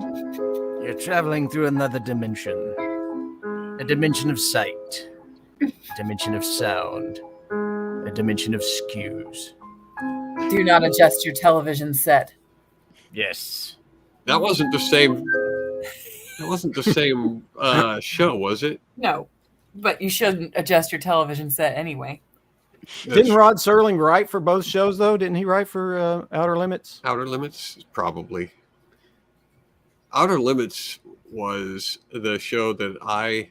You're traveling through another dimension. A dimension of sight. A dimension of sound. A dimension of skews. Do not adjust your television set. Yes. That wasn't the same. That wasn't the same show, was it? No, but you shouldn't adjust your television set anyway. Didn't Rod Serling write for both shows, though? Didn't he write for Outer Limits? Outer Limits? Probably. Outer Limits was the show that I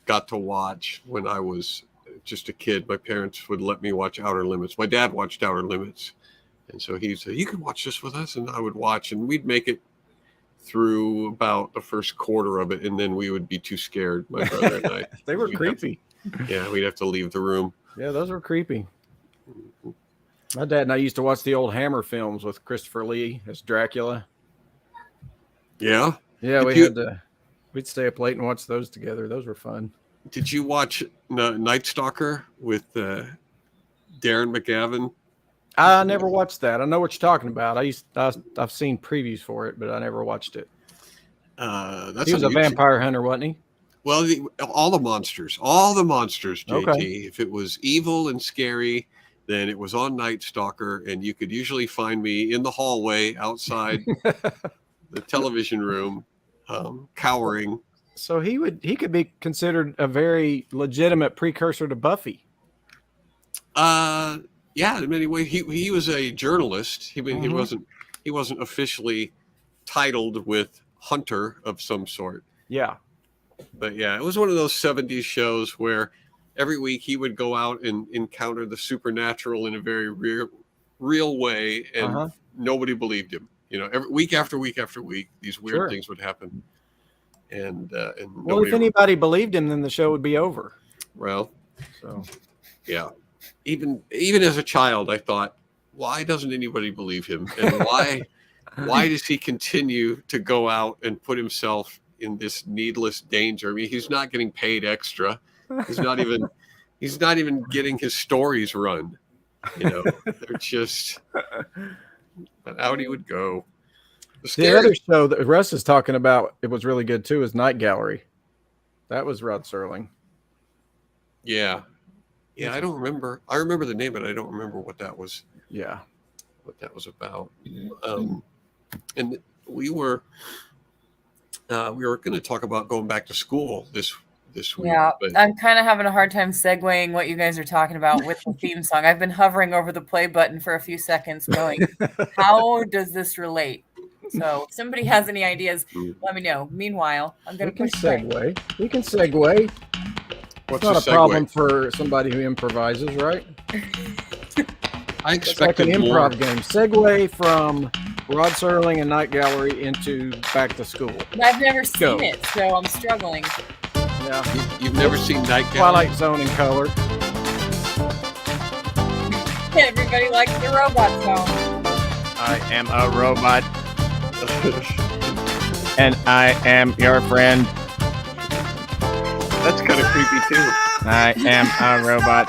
got to watch when I was just a kid. My parents would let me watch Outer Limits. My dad watched Outer Limits. And so he said, you can watch this with us. And I would watch, and we'd make it through about the first quarter of it. And then we would be too scared, my brother and I. They were creepy. We'd have to leave the room. Yeah, those were creepy. My dad and I used to watch the old Hammer films with Christopher Lee as Dracula. Yeah? Yeah, we'd stay up late and watch those together. Those were fun. Did you watch Night Stalker with Darren McGavin? I never watched that. I know what you're talking about. I've seen previews for it, but I never watched it. That's he was a vampire hunter, wasn't he? Well, all the monsters, JT. Okay. If it was evil and scary, then it was on Night Stalker, and you could usually find me in the hallway outside the television room, cowering. So he could be considered a very legitimate precursor to Buffy. Yeah, in many ways, he was a journalist. He wasn't officially titled with hunter of some sort. Yeah. But yeah, it was one of those 70s shows where every week he would go out and encounter the supernatural in a very real way, and nobody believed him. Every week after week after week, these weird things would happen. And well, if anybody believed him, then the show would be over. Well, so yeah. Even as a child, I thought, why doesn't anybody believe him? And why does he continue to go out and put himself in this needless danger? I mean, he's not getting paid extra. He's not even getting his stories run. They're just, but out he would go. The other show that Russ is talking about, it was really good too, is Night Gallery. That was Rod Serling. Yeah. Yeah, I don't remember. I remember the name, but I don't remember what that was. Yeah. What that was about. And we were going to talk about going back to school this week. Yeah, but I'm kind of having a hard time segueing what you guys are talking about with the theme song. I've been hovering over the play button for a few seconds going, how does this relate? So if somebody has any ideas, let me know. Meanwhile, I'm going to push segue. We can segue. It's not a problem for somebody who improvises, right? I expected it's like an improv game. Segue from Rod Serling and Night Gallery into Back to School. I've never seen it, so I'm struggling. Yeah, you've never seen Night Gallery? Twilight Zone in color. Everybody likes the robot song. I am a robot. And I am your friend. That's kind of creepy too. I am a robot.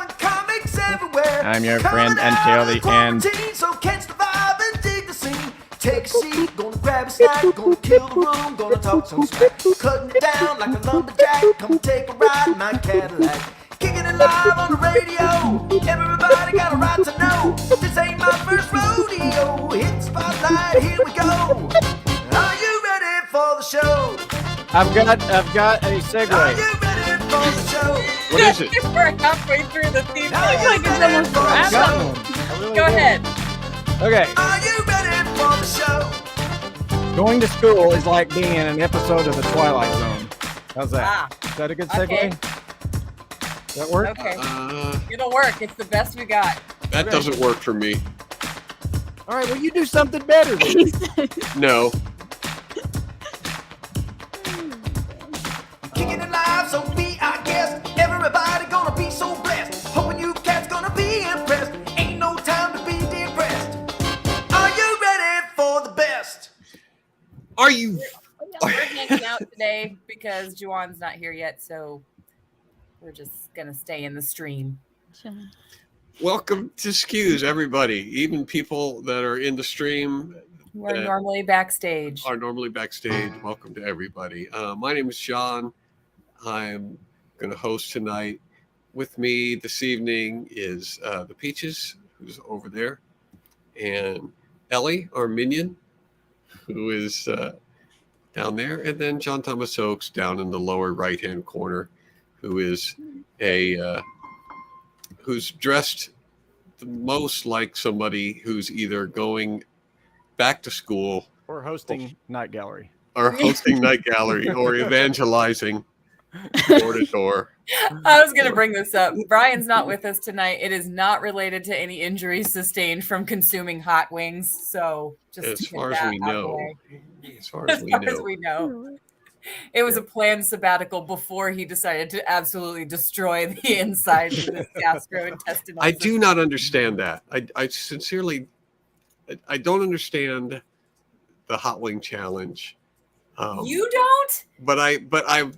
I'm your friend until the end. So catch the vibe and dig the scene. Take a seat, gonna grab a snack, gonna kill the room, gonna talk some smack. Cutting it down like a lumberjack. Come take a ride in my Cadillac. Kicking it live on the radio. Everybody got a right to know. This ain't my first rodeo. Hit the spotlight, here we go. Are you ready for the show? I've got a segue. Are you ready for the show? What is it? We're halfway through the theme song. Go ahead. Okay. Are you ready for the show? Going to school is like being in an episode of The Twilight Zone. How's that? Is that a good segue? Okay. Does that work? Okay. It'll work. It's the best we got. That doesn't work for me. All right, well, you do something better then. No. Kicking it live, so be our guest. Everybody gonna be so blessed. Hoping you cats gonna be impressed. Ain't no time to be depressed. Are you ready for the best? Are you? We're hanging out today because Juan's not here yet, so we're just gonna stay in the stream. Welcome to SCQS, everybody. Even people that are in the stream, who are normally backstage. Welcome to everybody. My name is John. I'm going to host tonight. With me this evening is the Peaches, who's over there, and Ellie, our minion, who is down there, and then John Thomas Oakes down in the lower right-hand corner, who is who's dressed the most like somebody who's either going back to school Or hosting night gallery. or evangelizing door to door. I was going to bring this up. Brian's not with us tonight. It is not related to any injuries sustained from consuming hot wings. So just As to get far as that we out of the know. way. As far as we know. It was a planned sabbatical before he decided to absolutely destroy the inside of this gastrointestinal I system. do not understand that. I sincerely, I don't understand the hot wing challenge. You don't? But I,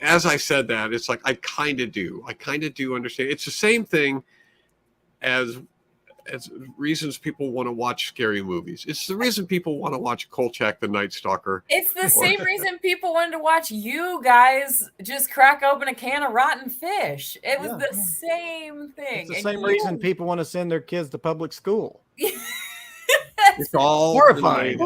as I said that, it's like I kind of do. I kind of do understand. It's the same thing as reasons people want to watch scary movies. It's the reason people want to watch Kolchak the Night Stalker. It's the same reason people wanted to watch you guys just crack open a can of rotten fish. It was the same thing. It's the same reason people want to send their kids to public school. It's all horrifying.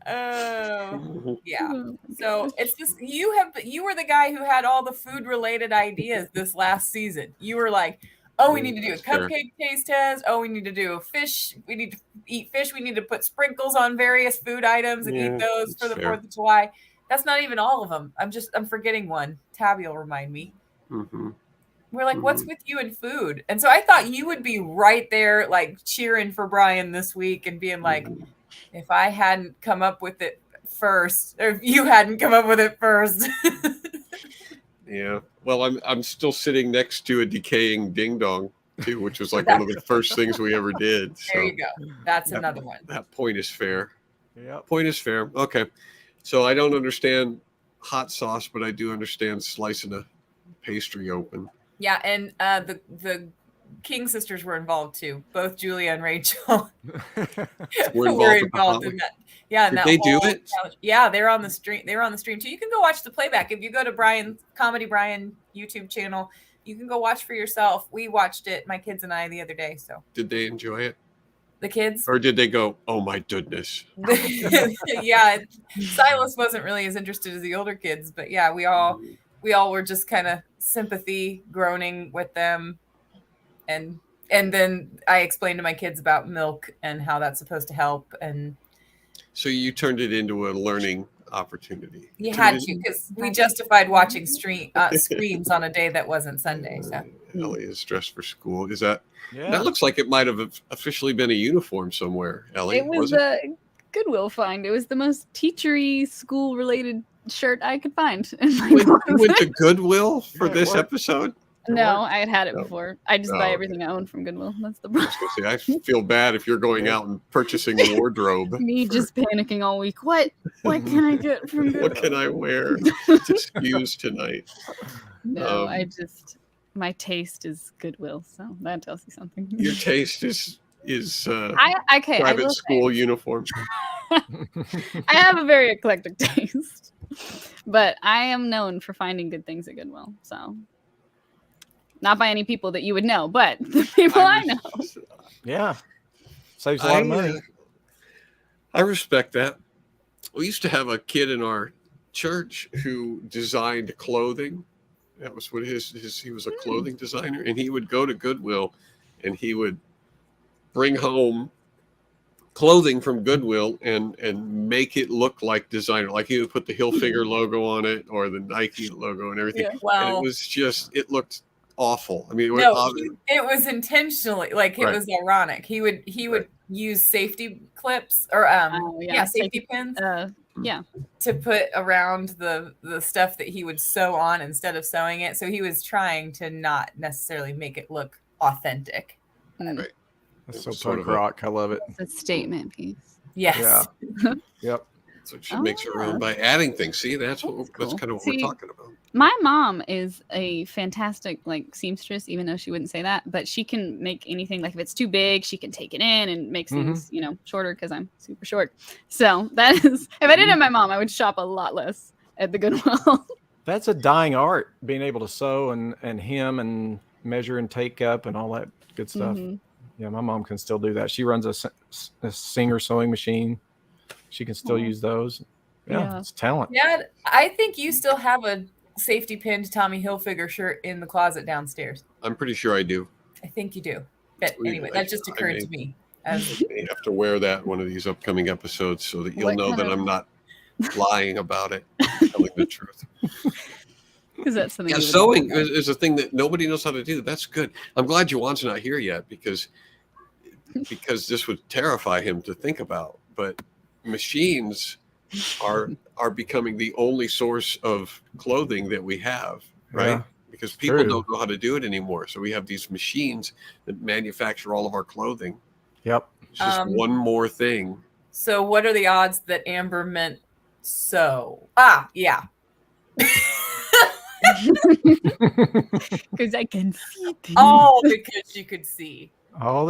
Oh, yeah. So it's this. You were the guy who had all the food related ideas this last season. You were like, oh, we need to do a cupcake taste test. Oh, we need to do a fish. We need to eat fish. We need to put sprinkles on various food items and eat those for the 4th of July. That's not even all of them. I'm forgetting one. Tabby will remind me. Mm-hmm. We're like, what's with you and food? And so I thought you would be right there, like cheering for Brian this week and being like, if I hadn't come up with it first, or if you hadn't come up with it first. Yeah. Well, I'm still sitting next to a decaying ding dong too, which was like one of the first things we ever did. So there you go. That's another one. That point is fair. Yeah. Point is fair. Okay. So I don't understand hot sauce, but I do understand slicing a pastry open. Yeah, and the King sisters were involved too. Both Julia and Rachel were involved in that. Yeah, did they do it? Challenge. Yeah, they're on the stream. They were on the stream too. You can go watch the playback if you go to Comedy Brian YouTube channel. You can go watch for yourself. We watched it, my kids and I, the other day. So did they enjoy it? The kids, or did they go, "Oh my goodness"? Yeah, Silas wasn't really as interested as the older kids, but yeah, we all were just kind of sympathy groaning with them. And then I explained to my kids about milk and how that's supposed to help. And so you turned it into a learning opportunity. You had to, because we justified watching screens on a day that wasn't Sunday. So Ellie is dressed for school. Is that? Yeah. That looks like it might have officially been a uniform somewhere. Ellie, it was a Goodwill find. It was the most teachery school related shirt I could find. You went to Goodwill for this episode? No, I had it before. I just buy everything I own from Goodwill. That's the problem. I feel bad if you're going out and purchasing a wardrobe. Me just panicking all week. What can I get from Goodwill? What can I wear to Skews tonight? No, my taste is Goodwill, so that tells you something. Your taste is okay, private school uniform. I have a very eclectic taste, but I am known for finding good things at Goodwill. So, not by any people that you would know, but the people I know. Yeah, saves a lot of money. I respect that. We used to have a kid in our church who designed clothing. That was what he was a clothing designer, and he would go to Goodwill and he would bring home clothing from Goodwill and make it look like designer. Like he would put the Hilfiger logo on it or the Nike logo and everything. Yeah, wow. And it was just, it looked awful. I mean, it was intentionally, like it was ironic. He would use safety clips or safety pins. To put around the stuff that he would sew on instead of sewing it. So he was trying to not necessarily make it look authentic. That's so punk rock. I love it. It's a statement piece. Yes. Yeah. Yep. So she makes her own by adding things. See, that's cool. kind of what See, we're talking about. My mom is a fantastic like seamstress, even though she wouldn't say that. But she can make anything. Like if it's too big, she can take it in and make things, you know, shorter because I'm super short. So that is, if I didn't have my mom, I would shop a lot less at the Goodwill. That's a dying art, being able to sew and hem and measure and take up and all that good stuff. Yeah, my mom can still do that. She runs a Singer sewing machine. She can still use those. Yeah, it's talent. Yeah, I think you still have a safety pinned Tommy Hilfiger shirt in the closet downstairs. I'm pretty sure I do. I think you do. But anyway, that just occurred to me. I may have to wear that one of these upcoming episodes so that you'll know that I'm not lying about it, telling the truth. Because that's something. Yeah, sewing is a thing that nobody knows how to do. That's good. I'm glad Juan's not here yet because this would terrify him to think about. But machines are becoming the only source of clothing that we have, right? Yeah, because people don't know how to do it anymore. So we have these machines that manufacture all of our clothing. Yep. It's just one more thing. So what are the odds that Amber meant so? Yeah. Because I can see things. Oh, because you could see. All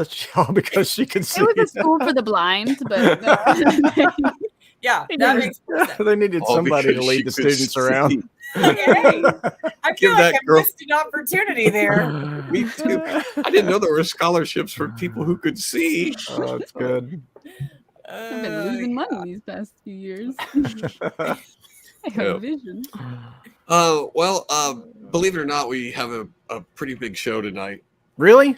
because she can see. It was a school for the blind, but yeah, that makes sense. They needed somebody to lead the students around. Hey, I feel like I missed an opportunity there. Me too. I didn't know there were scholarships for people who could see. Oh, that's good. I've been losing money these past few years. I have a vision. Believe it or not, we have a pretty big show tonight. Really?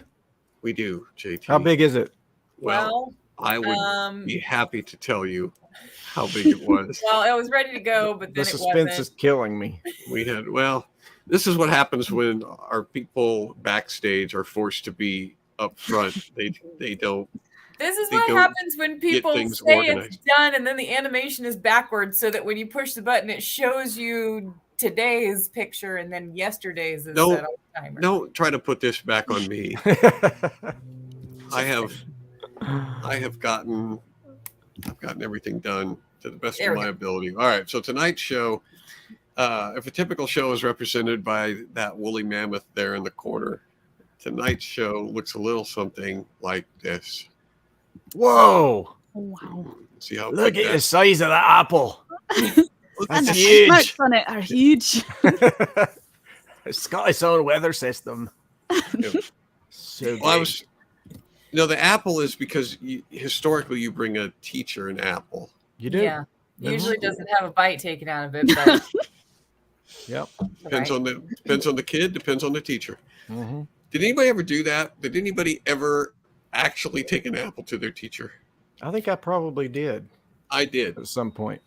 We do, JT. How big is it? Well, I would be happy to tell you how big it was. Well, it was ready to go, but then the suspense is killing me. This is what happens when our people backstage are forced to be up front. They don't. This is what happens when people say organized. It's done and then the animation is backwards so that when you push the button, it shows you today's picture and then yesterday's is set on the timer. Don't try to put this back on me. I have gotten everything done to the best of my ability. All right. So tonight's show, if a typical show is represented by that woolly mammoth there in the corner, tonight's show looks a little something like this. Whoa! Wow! See how look at the size of that apple. That's the huge. smarts on it are huge. It's got its own weather system. So the apple is because historically you bring a teacher an apple. You do. Yeah. Usually doesn't have a bite taken out of it, but yep. Depends on the kid. Depends on the teacher. Mm-hmm. Did anybody ever do that? Did anybody ever actually take an apple to their teacher? I think I probably did. I did at some point.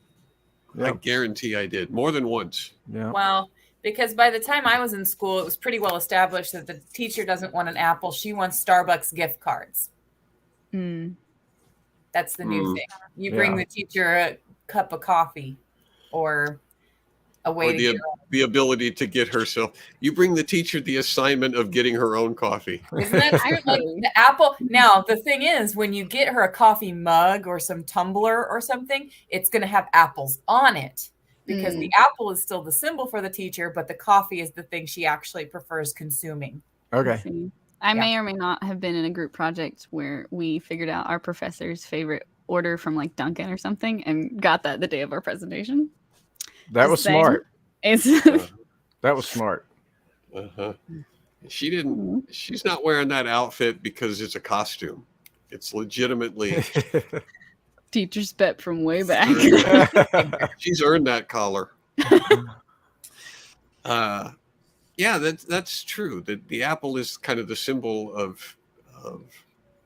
Yep. I guarantee I did more than once. Yeah. Well, because by the time I was in school, it was pretty well established that the teacher doesn't want an apple. She wants Starbucks gift cards. That's the new thing. You bring the teacher a cup of coffee or a way to the ability to get herself. You bring the teacher the assignment of getting her own coffee. Isn't that true? Like the apple? Now, the thing is, when you get her a coffee mug or some tumbler or something, it's going to have apples on it because the apple is still the symbol for the teacher, but the coffee is the thing she actually prefers consuming. Okay. I may or may not have been in a group project where we figured out our professor's favorite order from like Dunkin' or something and got that the day of our presentation. That was smart. That was smart. She didn't. She's not wearing that outfit because it's a costume. It's legitimately teacher's pet from way back. She's earned that collar. Yeah, that's true. The apple is kind of the symbol of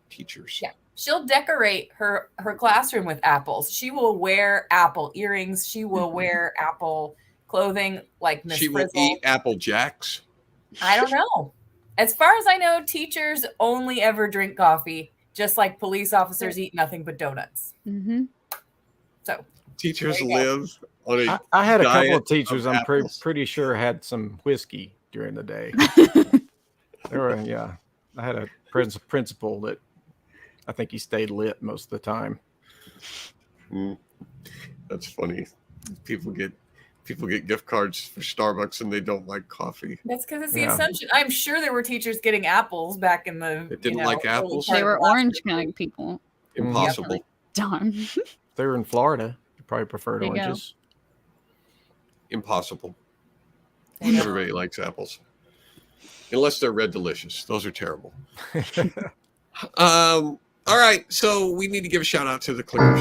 teachers. Yeah. She'll decorate her classroom with apples. She will wear apple earrings. She will wear apple clothing like Miss Frizzle. She will eat Apple Jacks. I don't know. As far as I know, teachers only ever drink coffee, just like police officers eat nothing but donuts. So teachers live on a I had a couple of teachers of I'm pretty sure had some whiskey during the day. I had a principal that I think he stayed lit most of the time. That's funny. People get gift cards for Starbucks and they don't like coffee. That's because it's the Yeah. assumption. I'm sure there were teachers getting apples back in the. They didn't like early apples? part They of were last orange year. kind of people. Impossible. Darn. If they were in Florida, you probably preferred There you go. oranges. Impossible. I know. Everybody likes apples. Unless they're red delicious. Those are terrible. All right. So we need to give a shout out to the Cliquers.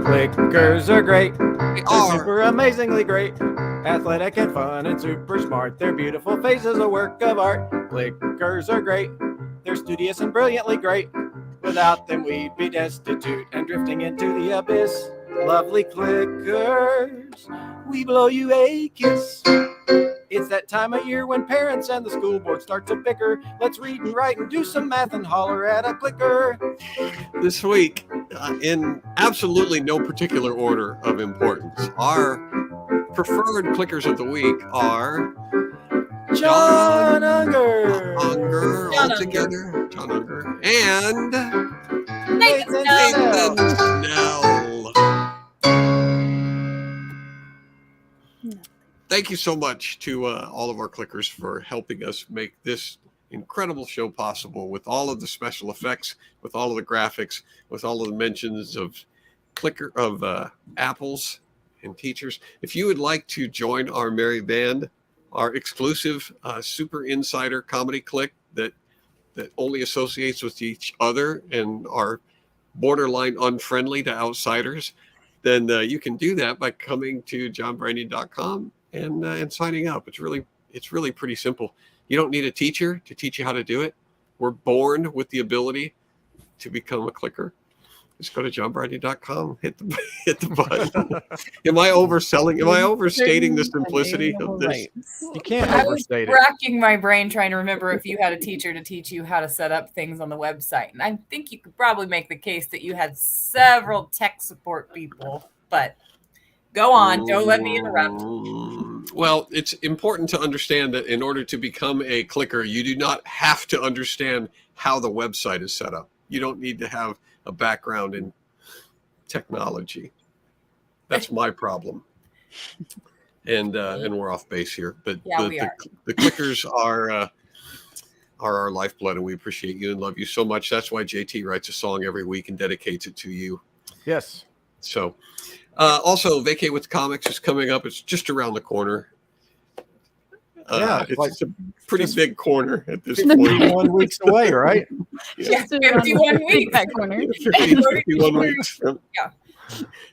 Clickers are great. They They're are. super amazingly great. Athletic and fun and super smart. Their beautiful faces a work of art. Clickers are great. They're studious and brilliantly great. Without them, we'd be destitute and drifting into the abyss. Lovely Clickers, we blow you a kiss. It's that time of year when parents and the school board start to bicker. Let's read and write and do some math and holler at a clicker. This week, in absolutely no particular order of importance, our preferred Clickers of the week are John Unger. Unger John altogether. John Unger. And Nathan Nathan Nathan Snell. Thank you so much to all of our Clickers for helping us make this incredible show possible with all of the special effects, with all of the graphics, with all of the mentions of apples and teachers. If you would like to join our merry band, our exclusive super insider comedy clique that only associates with each other and are borderline unfriendly to outsiders, then you can do that by coming to johnbrandon.com and signing up. It's really pretty simple. You don't need a teacher to teach you how to do it. We're born with the ability to become a clicker. Just go to johnbrandon.com, hit the button. Am I overselling? Am I overstating the simplicity of this? You can't I was overstate it. racking my brain trying to remember if you had a teacher to teach you how to set up things on the website. And I think you could probably make the case that you had several tech support people, but go on. Don't let me interrupt. Well, it's important to understand that in order to become a clicker, you do not have to understand how the website is set up. You don't need to have a background in technology. That's my problem. And we're off base here, but Yeah, we are. the clickers are our lifeblood, and we appreciate you and love you so much. That's why JT writes a song every week and dedicates it to you. Yes. So, also, Vacay with Comics is coming up. It's just around the corner. Yeah, it's a pretty big corner at this 51 weeks away, right? Yeah, 51 weeks. That corner. 51 weeks. Yeah.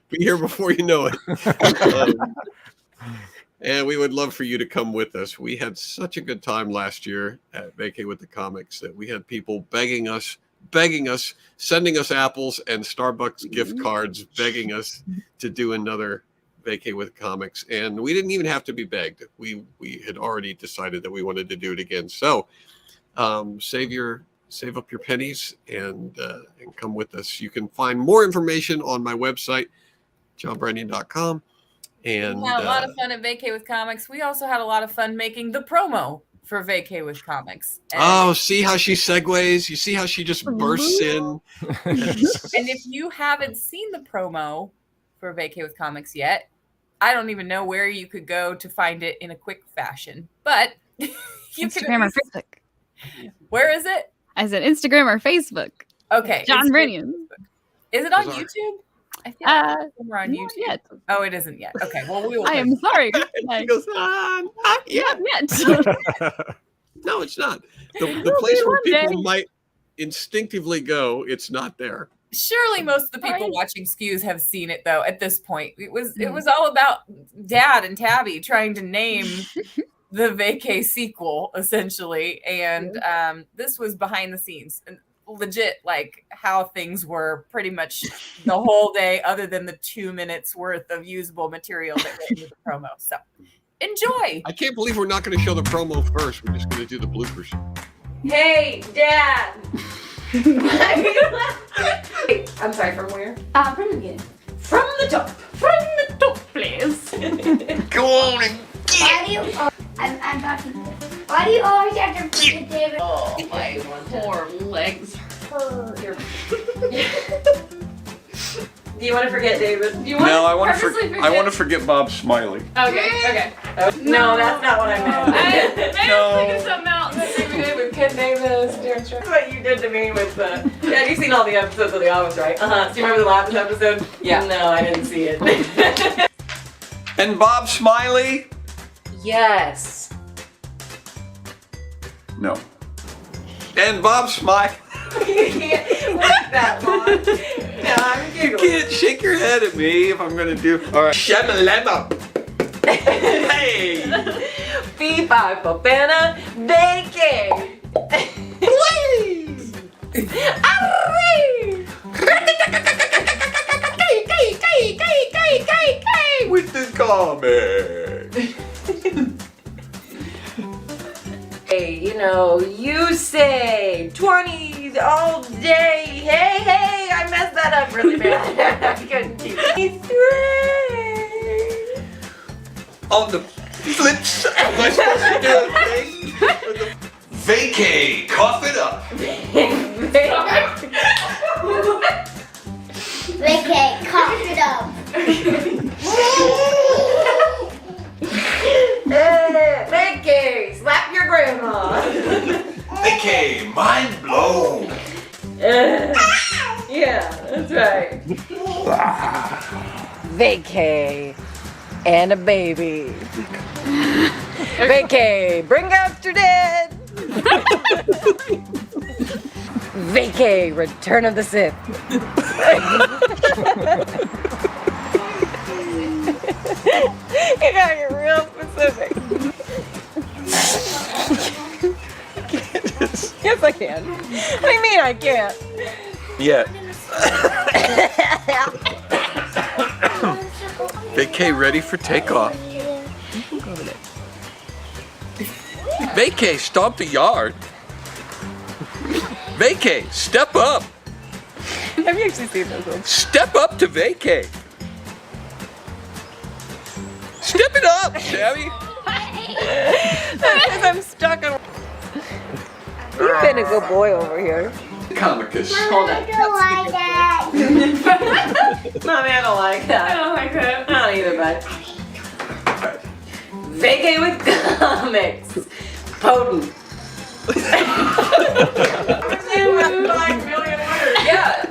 Be here before you know it. And we would love for you to come with us. We had such a good time last year at Vacay with the Comics that we had people begging us, sending us apples and Starbucks gift cards, begging us to do another Vacay with Comics. And we didn't even have to be begged. We had already decided that we wanted to do it again. So save up your pennies and come with us. You can find more information on my website, johnbrandon.com. And We had a lot of fun at Vacay with Comics. We also had a lot of fun making the promo for Vacay with Comics. And, see how she segues? You see how she just bursts in? and if you haven't seen the promo for Vacay with Comics yet, I don't even know where you could go to find it in a quick fashion. But you Instagram or can. Facebook. Where is it? I said Instagram or Facebook. Okay. John Instagram. Brandon. Is it on Bizarre. YouTube? I feel like it's somewhere on Not YouTube. yet. Oh, it isn't yet. Okay. Well, we will. I am sorry. She goes, not yet. Not yet. No, it's not. The Will place be where one people day. might instinctively go, it's not there. Surely most of the people Right. watching SKUs have seen it though. At this point, it was all about Dad and Tabby trying to name the Vacay sequel essentially, and this was behind the scenes and legit, like how things were pretty much the whole day, other than the 2 minutes worth of usable material that went into the promo. So enjoy. I can't believe we're not going to show the promo first. We're just going to do the bloopers. Hey, Dad. I'm sorry. From where? From the beginning. From the top. From the top, please. Go on and Why do you? I'm talking. Why do you always have to get David? Oh, my poor legs hurt. Do you want to forget David? Do you want No, to I want purposely to. forget? I want to forget Bob Smiley. Okay. No, that's not what I meant. I No. was thinking something else. We did with Ken Davis. That's what you did to me with the. Yeah, you've seen all the episodes of The Office, right? Do you remember the last episode? Yeah. No, I didn't see it. And Bob Smiley? Yes. No. And Bob Smiley. You can't like that, Mom. No, I'm You giggling. can't shake your head at me if I'm gonna do. All right. Shamalama. Hey. Fee-fi for Fana, Vacay. Please. With the comic. Hey, you know, you say 20 all day. Hey, I messed that up really bad. I couldn't keep it. On the flip side, am I supposed to do a thing? Vacay, cough it up. Okay, cough it up. Vacay, slap your grandma. Vacay, mind blown. Yeah, that's right. Vacay and a baby. Vacay, bring out your dead. Vacay, Return of the Sith. You gotta get real specific. Yes, I can. What do you mean I can't? Yeah. Vacay ready for takeoff. Vacay, stomp the yard. Vacay, step up. Have you actually seen those ones? Step up to Vacay. Step it up, Sammy. Because I'm stuck on. You've been a good boy over here. Comicus. Hold on. I don't like that. Mommy, I don't like that. I don't like that. I don't either, bud. Vacay with comics. Potent. 5 million words. Yeah,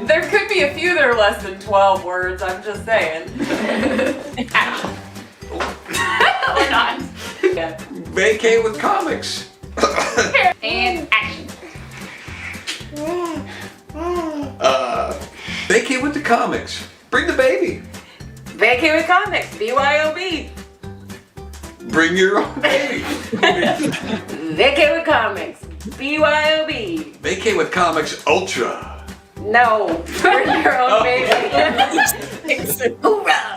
there could be a few that are less than 12 words. I'm just saying. Or not. Yeah. Vacay with comics. And action. Vacay with the comics. Bring the baby. Vacay with comics. BYOB. Bring your own baby. Vacay with comics. BYOB. Vacay with comics ultra. No. Bring your own baby. Hoorah!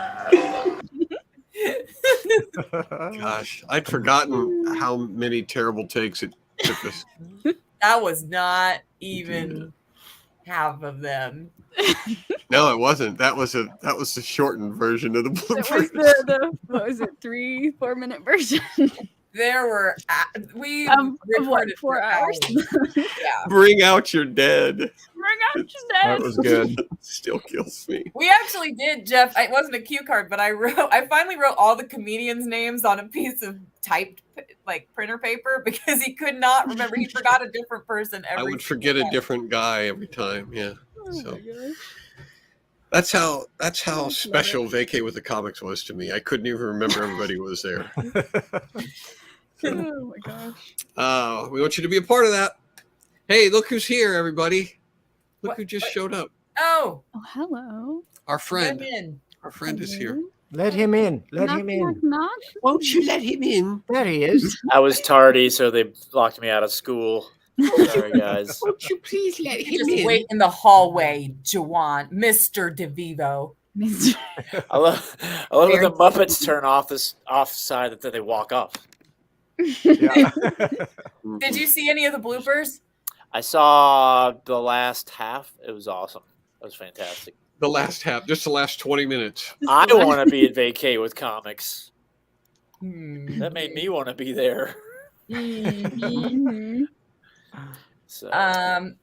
Gosh, I'd forgotten how many terrible takes it took us. That was not even half of them. No, it wasn't. That was the shortened version of the That was bloopers. the what was it, 3-4 minute version? There were we Of what, recorded 4 hours? Yeah. Bring out your dead. Bring out your That dad. was good. Still kills me. We actually did, Jeff. It wasn't a cue card, but I finally wrote all the comedians' names on a piece of typed like printer paper because he could not remember. He forgot a different person every I would forget a time. different guy every time. Yeah. Oh So my gosh. that's how special Vacay with the comics was to me. I couldn't even remember everybody was there. Oh my gosh. We want you to be a part of that. Hey, look who's here, everybody. Look who just showed up. Oh, Oh, hello. Our I'm friend. in. Our friend is here. Let him in. Let Knock, him knock, in. knock. Won't you let him in? There he is. I was tardy, so they locked me out of school. Sorry, guys. Won't you please let him Just in? wait in the hallway, Juan, Mr. DeVivo. Mr. I love when the Muppets turn off this offside that they walk up. Yeah. Did you see any of the bloopers? I saw the last half. It was awesome. It was fantastic. The last half, just the last 20 minutes. I want to be at Vacay with comics. Hmm. That made me want to be there. Mhm. So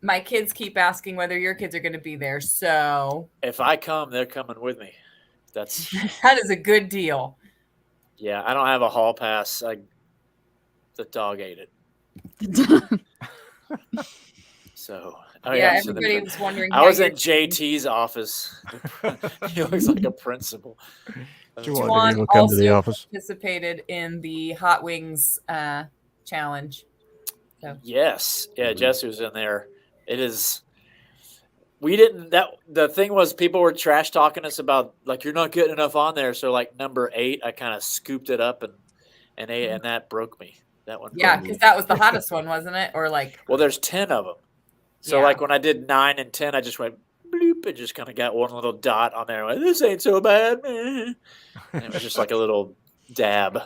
My kids keep asking whether your kids are going to be there. So if I come, they're coming with me. That is a good deal. Yeah, I don't have a hall pass. The dog ate it. So everybody was wondering. I was in JT's office. He looks like a principal. Juan also participated in the Hot Wings challenge. So. Yes, yeah, Jesse was in there. It is. We didn't. The thing was, people were trash talking us about like you're not getting enough on there. So like number 8, I kind of scooped it up and ate, and that broke me. That one. Yeah, because that was the hottest one, wasn't it? Or like. Well, there's 10 of them. So like when I did 9 and 10, I just went bloop and just kind of got one little dot on there. Like, this ain't so bad. And it was just like a little dab.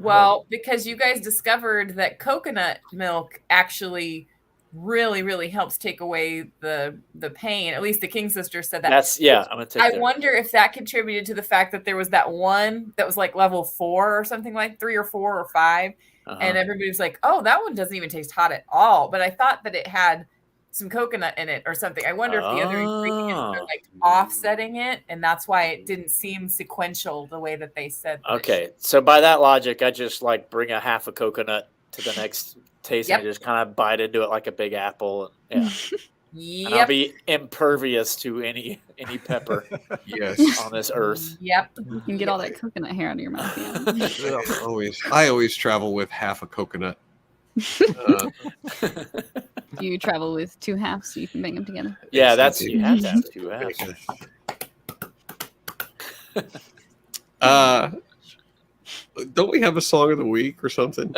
Well, because you guys discovered that coconut milk actually really, really helps take away the pain. At least the King sister said that. I'm gonna take I wonder if that contributed to the fact that there was that one that was like level 4 or something, like 3 or 4 or 5. And everybody was like, oh, that one doesn't even taste hot at all. But I thought that it had some coconut in it or something. I wonder if the other ingredients are like offsetting it, and that's why it didn't seem sequential the way that they said. Okay, so by that logic, I just like bring a half a coconut to the next taste and just kind of bite into it like a big apple. And and I'll be impervious to any pepper on this earth. Yep. You can get all that coconut hair out of your mouth. Yeah. I always travel with half a coconut. You travel with 2 halves so you can bang them together. Yeah, you have to have 2 halves. Don't we have a song of the week or something?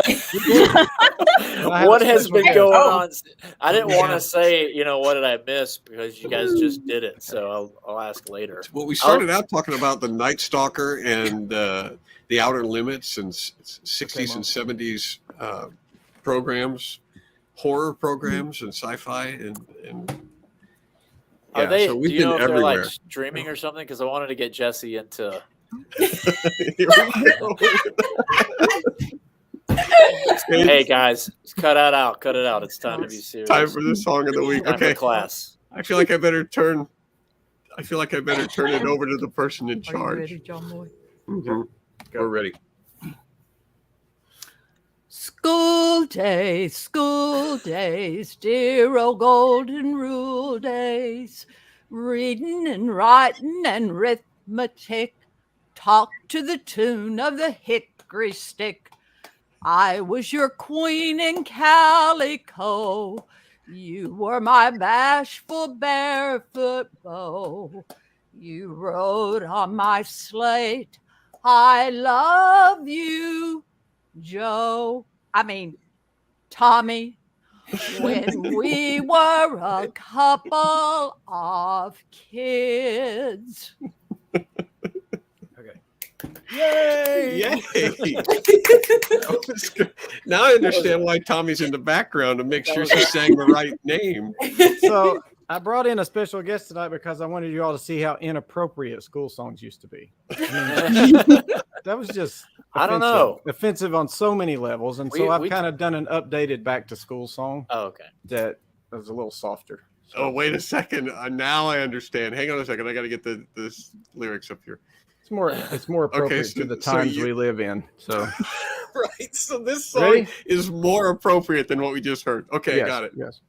What has been going on? I didn't want to say, what did I miss, because you guys just did it. So I'll ask later. Well, we started out talking about the Night Stalker and the Outer Limits and 60s and 70s programs, horror programs, and sci-fi, and are they? So we've do you been know if everywhere. they're like streaming or something? Because I wanted to get Jesse into. Hey guys, cut it out. Cut it out. It's time to be serious. Time for the song of the week. Time Okay, for class. I feel like I better turn it over to the person in charge. Are you ready, John Boy? Mm-hmm. We're ready. School days, dear old golden rule days. Reading and writing and arithmetic, talk to the tune of the hickory stick. I was your queen in calico. You were my bashful barefoot beau. You wrote on my slate, I love you, Tommy, when we were a couple of kids. Yay! Now I understand why Tommy's in the background to make sure she sang the right name. So I brought in a special guest tonight because I wanted you all to see how inappropriate school songs used to be. That was just offensive on so many levels. And so I've kind of done an updated back to school song. Oh, okay. That was a little softer. So. Oh, wait a second. Now I understand. Hang on a second. I got to get the lyrics up here. It's more appropriate to the times we live in. So right. So this song is more appropriate than what we just heard. Okay, yes, got it. Yes.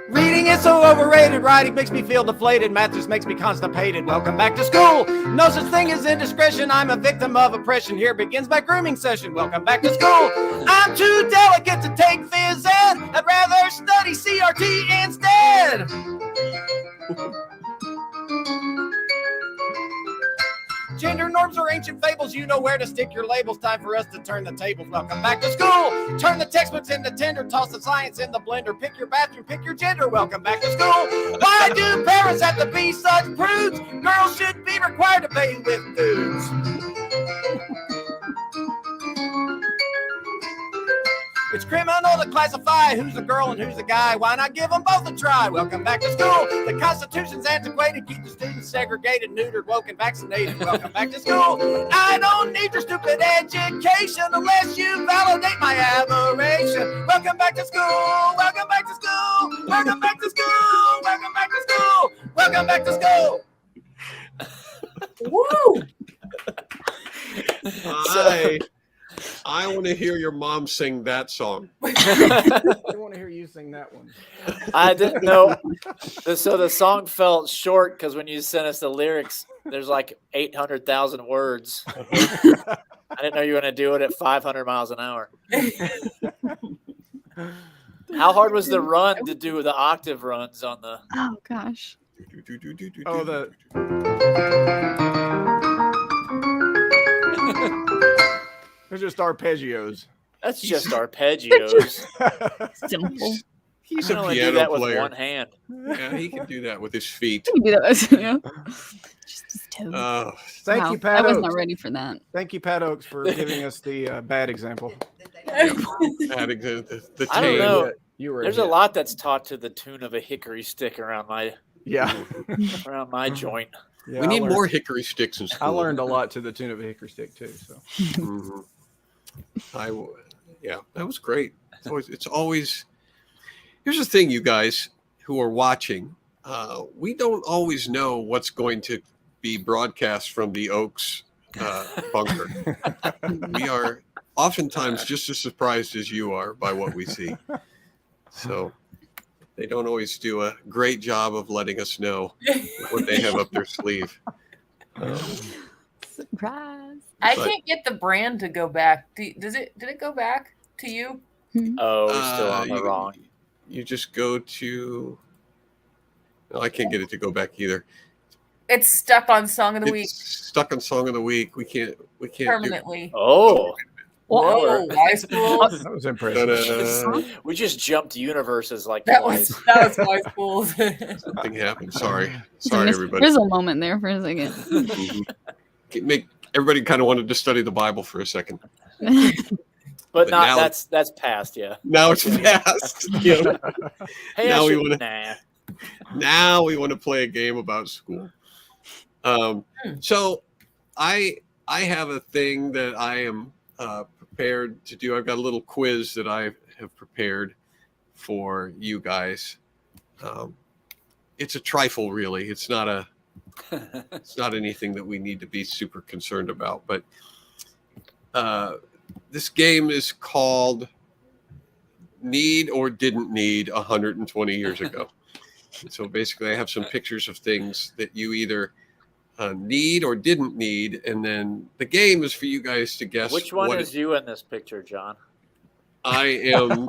Reading is so overrated. Writing makes me feel deflated. Math just makes me constipated. Welcome back to school. No such thing as indiscretion. I'm a victim of oppression. Here begins my grooming session. Welcome back to school. I'm too delicate to take phys ed. I'd rather study CRT instead. Gender norms are ancient fables. You know where to stick your labels. Time for us to turn the tables. Welcome back to school. Turn the textbooks into tender. Toss the science in the blender. Pick your bathroom. Pick your gender. Welcome back to school. Why do parents have to be such prudes? Girls should be required to bathe with dudes. It's criminal know to classify who's a girl and who's a guy. Why not give them both a try? Welcome back to school. The Constitution's antiquated. Keep the students segregated, neutered, woke, and vaccinated. Welcome back to school. I don't need your stupid education unless you validate my aberration. Welcome back to school. Welcome back to school. Welcome back to school. Welcome back to school. Welcome back to school. Woo! I want to hear your mom sing that song. I want to hear you sing that one. I didn't know. So the song felt short because when you sent us the lyrics, there's like 800,000 words. I didn't know you were going to do it at 500 miles an hour. How hard was the run to do the octave runs on the? Oh gosh. Oh, the. They're just arpeggios. That's just arpeggios. Simple. He's I can a only do piano that with player. one hand. Yeah, he can do that with his feet. You can do that, yeah. Just his toes. Thank Wow, you, Pat I was Oaks. not ready for that. Thank you, Pat Oaks, for giving us the bad example. The I don't know. You were There's a lot that's taught to the tune of a hickory stick around my around my joint. Yeah, we need more hickory sticks in school. I learned a lot to the tune of a hickory stick too. So, yeah, that was great. It's always. Here's the thing, you guys who are watching. We don't always know what's going to be broadcast from the Oaks bunker. We are oftentimes just as surprised as you are by what we see. So they don't always do a great job of letting us know what they have up their sleeve. Surprise. I can't get the brand to go back. Did it go back to you? Oh, we're still on the wrong. You just go to. No, I can't get it to go back either. It's stuck on Song of the Week Stuck on Song of the Week. We can't permanently. Oh. Whoa, high school. that was impressive. We just jumped universes like That twice. was high school. Something happened. Sorry, It's a everybody. Frizzle moment there for a second. Make everybody kind of wanted to study the Bible for a second. But not now- that's past, yeah. Now it's past. You know? Hey, Now I we should, wanna- Now we want to play a game about school. So I have a thing that I am prepared to do. I've got a little quiz that I have prepared for you guys. It's a trifle, really. It's not anything that we need to be super concerned about. But this game is called Need or Didn't Need 120 years ago. So basically, I have some pictures of things that you either need or didn't need, and then the game is for you guys to guess. Which one is you in this picture, John? I am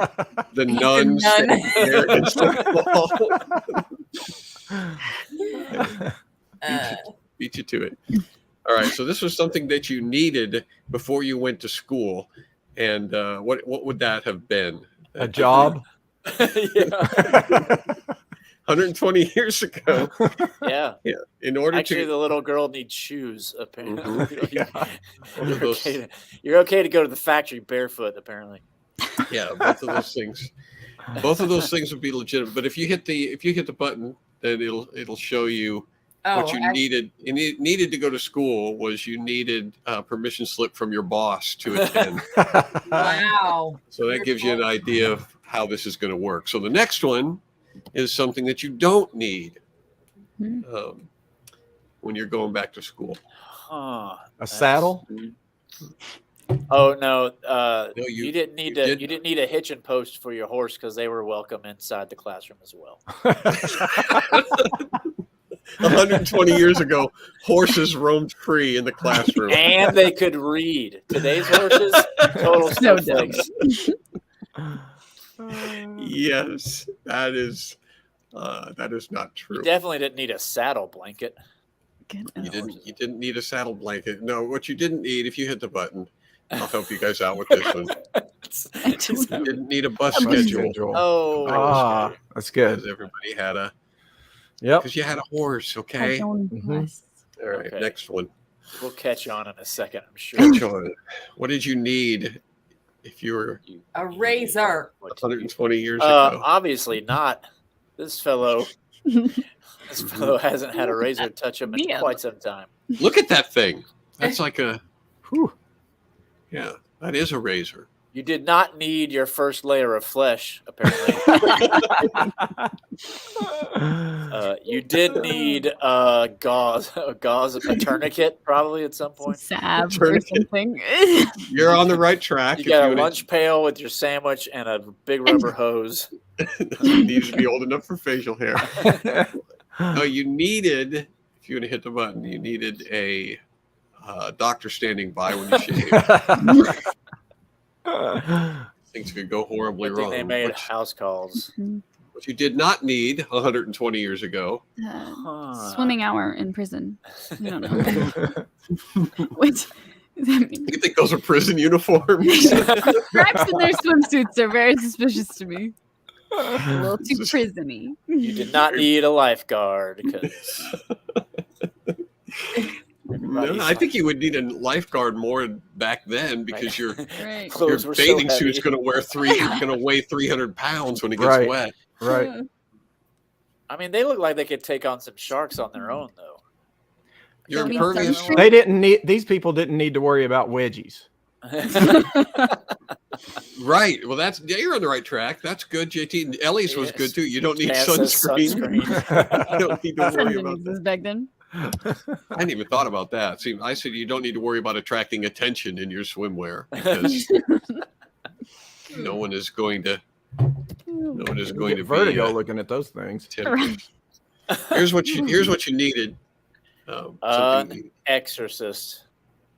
the nun. Beat you to it. All right. So this was something that you needed before you went to school, and what would that have been? A job. 120 years ago. Yeah. In order Actually, to the little girl needs shoes, apparently. Mhm. You're okay to go to the factory barefoot, apparently. Yeah, both of those things would be legitimate. But if you hit the button, then it'll show you what you needed. You needed to go to school was you needed a permission slip from your boss to attend. Wow. So that gives you an idea of how this is going to work. So the next one is something that you don't need when you're going back to school. Huh. A saddle. Oh no! No, you didn't need to. You didn't need a hitch and post for your horse because they were welcome inside the classroom as well. 120 years ago, horses roamed free in the classroom, and they could read. Today's horses, total snowflakes. Yes, that is not true. You definitely didn't need a saddle blanket. You didn't need a saddle blanket. No, what you didn't need, if you hit the button, I'll help you guys out with this one. You didn't need a bus schedule. Oh, that's good. Because everybody had a. Yep. Because you had a horse. Okay. Mm-hmm. All right. Next one. We'll catch on in a second, I'm sure. Catch on. What did you need if you were A razor. 120 years ago. Obviously not. This fellow hasn't had a razor touch him in quite some time. Look at that thing. That's like a, whew. Yeah, that is a razor. You did not need your first layer of flesh, apparently. You did need gauze, a tourniquet, probably at some point. Salve or something. You're on the right track. You got a lunch pail with your sandwich and a big rubber hose. You needed to be old enough for facial hair. No, you needed, if you want to hit the button, you needed a doctor standing by when you shave. Things could go horribly wrong. They made house calls. What you did not need 120 years ago. Swimming hour in prison. I don't know. What does that mean? You think those are prison uniforms? Straps in their swimsuits are very suspicious to me. A little too prison-y. You did not need a lifeguard because. No, I think you would need a lifeguard more back then because your Clothes bathing so suit's going to weigh 300 pounds when it gets wet. Right. I mean, they look like they could take on some sharks on their own, though. You're impervious. These people didn't need to worry about wedgies. Right. Well, you're on the right track. That's good, JT. And Ellie's was good too. You don't need sunscreen. You don't need to worry about that. Back then. I hadn't even thought about that. See, I said you don't need to worry about attracting attention in your swimwear because no one is going to be vertigo looking at those things. Here's what you needed. Exorcist.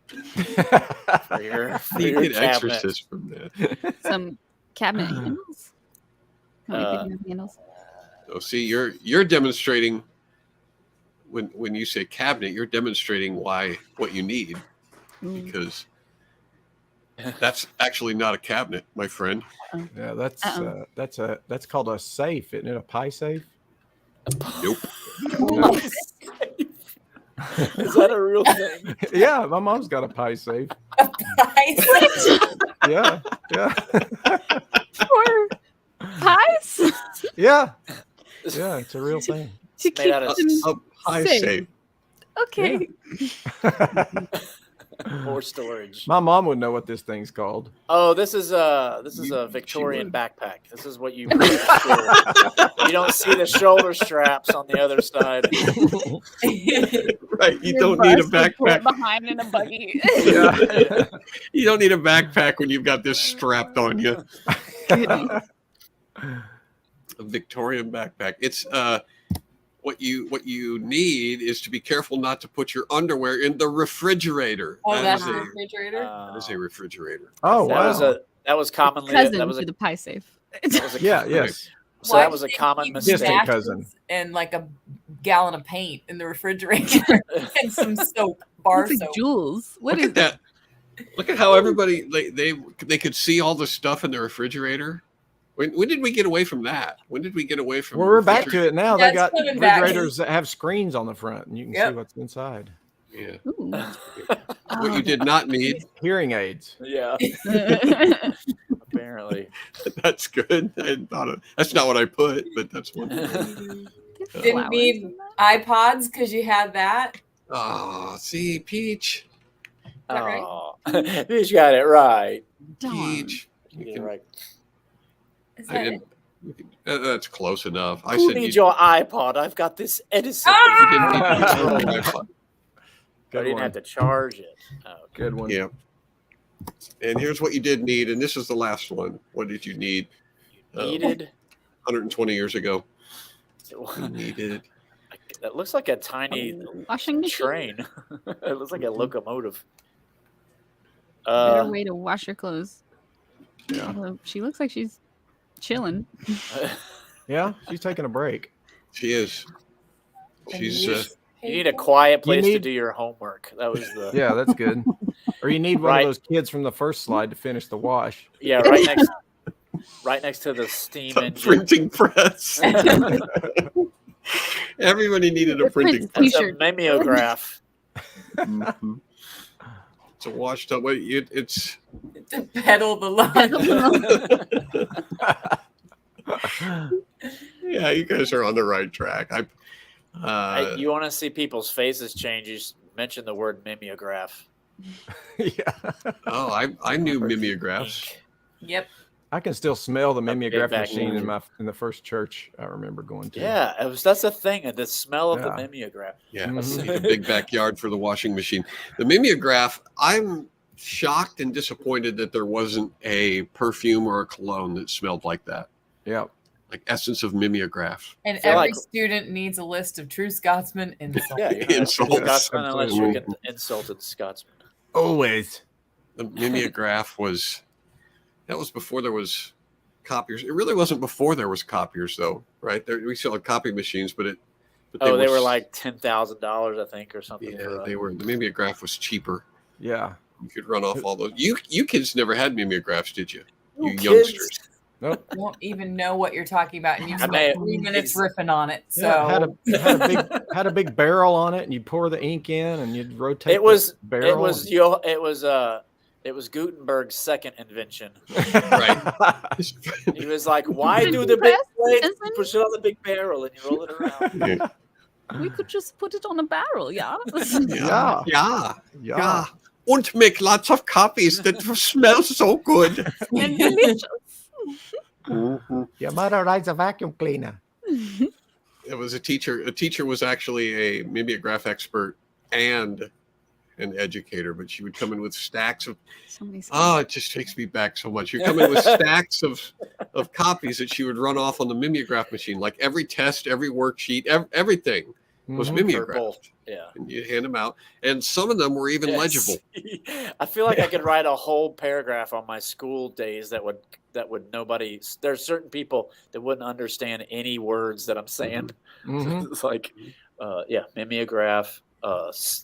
for your exorcist from that. Some cabinet handles. Handles. Oh, see, you're demonstrating. When you say cabinet, you're demonstrating what you need, because that's actually not a cabinet, my friend. Yeah, that's called a safe, isn't it? A pie safe? Nope. Is that a real thing? Yeah, my mom's got a pie safe. A pie safe? Yeah. For pies? Yeah, it's a real thing. To keep out of a pie safe. Okay. Yeah. More storage. My mom would know what this thing's called. Oh, this is a Victorian backpack. This is what you bring to school. You don't see the shoulder straps on the other side. Right. You don't need a backpack behind in a buggy. Yeah. You don't need a backpack when you've got this strapped on you. A Victorian backpack. It's what you need is to be careful not to put your underwear in the refrigerator. Oh, that's a refrigerator? That is a refrigerator. Oh, wow. That was commonly Cousin to the pie safe. Yes. So that was a common mistake. Distant cousin. And like a gallon of paint in the refrigerator and some soap, bar It's soap. like Jules. What Look is at that. Look at how everybody they could see all the stuff in the refrigerator. When did we get away from that? When did we get away from? Well, we're back to it now. They got coming back. refrigerators that have screens on the front, and you can see what's inside. Yeah. Ooh. What you did not need. Hearing aids. Yeah. Apparently. That's good. I hadn't thought of. That's not what I put, but that's one. Didn't need iPods because you had that. Oh, see, Peach. Oh, Peach got it right. Peach. You can, right. Is I that didn't. That's close enough. I Who said needs your iPod? I've got this Edison. you didn't need your iPod. I didn't have to charge it. Oh, okay. Good one. Yeah. And here's what you did need, and this is the last one. What did you need? Needed 120 years ago. You needed. That looks like a tiny washing machine. train. It looks like a locomotive. Better way to wash your clothes. Yeah. Although she looks like she's chilling. Yeah, she's taking a break. She is. She's. You need a quiet place to do your homework. That was the. Yeah, that's good. Or you need one of those kids from the first slide to finish the wash. Yeah, right next to the steam engine. Printing press. Everybody needed a printing press. It's a mimeograph. Mm-hmm. It's a washed up. It's To pedal the line. Yeah, you guys are on the right track. You want to see people's faces change? You mention the word mimeograph. Yeah. Oh, I knew mimeographs. Yep. I can still smell the mimeograph back machine then. in the first church I remember going to. Yeah, that's the thing. The smell of the Yeah. mimeograph. Yeah, Mhm. the big backyard for the washing machine. The mimeograph, I'm shocked and disappointed that there wasn't a perfume or a cologne that smelled like that. Yeah. Like essence of mimeograph. And feel every like- student needs a list of true Scotsman insults. Yeah, you're not a true Insults. Scotsman unless you Absolutely. get insulted Scotsman. Always. The mimeograph was before there was copiers. It really wasn't before there was copiers, though, right? We still had copy machines, but they were like $10,000, I think, or something. yeah, they were. The mimeograph was cheaper. Yeah. You could run off all those. You kids never had mimeographs, did you? No You kids. youngsters. Nope. You won't even know what you're talking about, and you I spent may- 3 minutes riffing on it. So Yeah, it had a big barrel on it, and you'd pour the ink in, and you'd rotate. It was the barrel. it was Gutenberg's second invention. Right. He was like, "Why do Did the you big press plates? this You in? push it on the big barrel and you roll it around." We could just put it on a barrel, yeah. Yeah. Yeah. Yeah. Yeah. And make lots of copies that smell so good. And delicious. Your mother rides a vacuum cleaner. It was a teacher. A teacher was actually a mimeograph expert and an educator, but she would come in with stacks of. Somebody's Oh, it just takes me back so much. You're coming with stacks of copies that she would run off on the mimeograph machine. Like every test, every worksheet, everything was Mhm. Purple. mimeographed. Yeah. And you hand them out, and some of them were even Yes. legible. I feel like I could write a whole paragraph on my school days that would nobody. There's certain people that wouldn't understand any words that I'm saying. Mhm. It's like, mimeograph.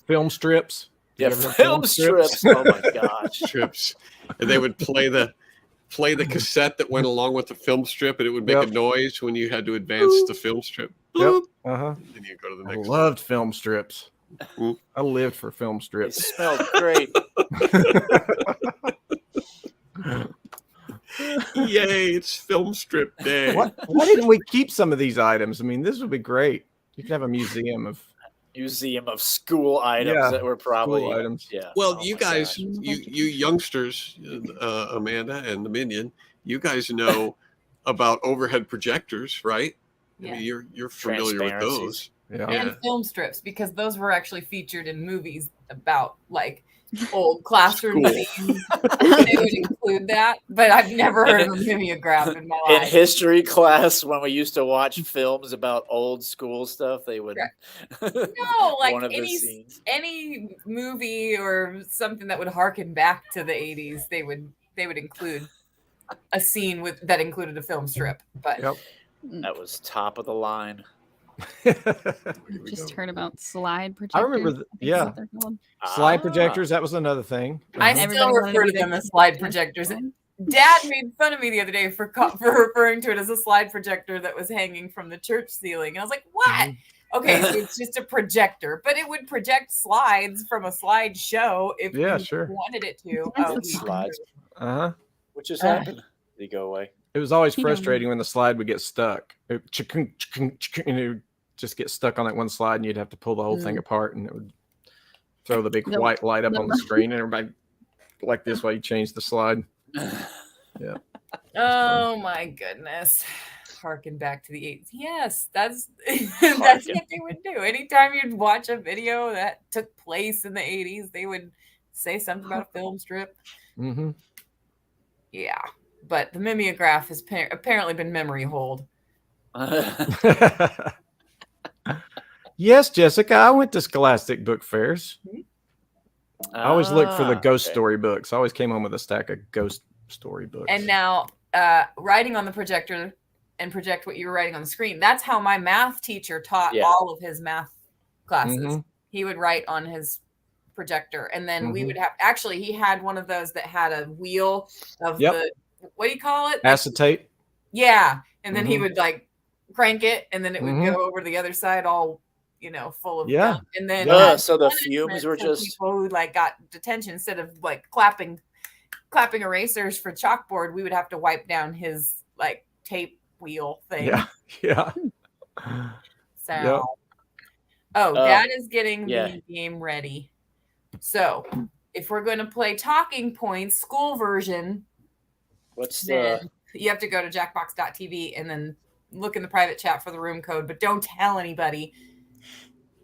Film strips. Did Yeah, you ever have film strips. Oh my gosh. Strips, and they would play the cassette that went along with the film strip, and it would make Yep. a noise when you had to advance the film strip. Yep. Bloop. Uh-huh. And you go to the I next. loved film strips. Mm. I lived for film They strips. smelled great. Yay! It's film strip day. Why didn't we keep some of these items? I mean, this would be great. You could have a museum of Museum of school items Yeah, that were probably school items. Yeah. Well, Oh you my guys, gosh. you youngsters, Amanda and the Minion, you guys know about overhead projectors, right? I Yeah. mean, you're familiar with those. yeah. and film strips, because those were actually featured in movies about like old classroom School. scenes. They would include that, but I've never heard of a mimeograph in my In life. history class, when we used to watch films about old school stuff, they would No, like one of the any scenes. any movie or something that would harken back to the 80s, they would include a scene that included a film strip. But Yep. That was top of the line. Just heard about slide projectors. I remember think is yeah. what they're called. Slide Ah. projectors, that was another thing. I Uh-huh. still Everybody wanted to refer be to them the- as slide projectors. Dad made fun of me the other day for referring to it as a slide projector that was hanging from the church ceiling. And I was like, what? Okay, so it's just a projector, but it would project slides from a slideshow if Yeah, you sure. wanted it to. That's Oh, what Slides. Uh-huh. What just Uh. happened? Did he go away? It was always You don't know. frustrating when the slide would get stuck. And it would just get stuck on that one slide, and you'd have to pull the whole thing apart, and it would throw the big The- white light up on the the- screen, and everybody like this while you change the slide. Oh my goodness. Harken back to the 80s. Yes, that's that's Harken. what they would do. Anytime you'd watch a video that took place in the 80s, they would say something about a film strip. Mm-hmm. Yeah. But the mimeograph has apparently been memory hold. Yes, Jessica, I went to Scholastic Book Fairs. I always looked for the Ah, ghost okay. story books. I always came home with a stack of ghost story books. And now writing on the projector and project what you were writing on the screen. That's how my math teacher taught Yeah. all of his math classes. Mhm. He would write on his projector, and then we Mhm. would have, actually he had one of those that had a wheel of Yep. the, what do you call it? Acetate. Yeah. And then he Mhm. would like crank it, and then it would Mhm. go over to the other side all, full of Yeah. gum. And then So the punishment fumes were for just people who like got detention, instead of like clapping clapping erasers for chalkboard, we would have to wipe down his like tape wheel thing. Yeah. Yeah. So, Yep. Dad is getting yeah. the game ready. So, if we're going to play Talking Points school version, What's then you have to go to jackbox.tv and then look in the private chat for the room code, but don't tell anybody.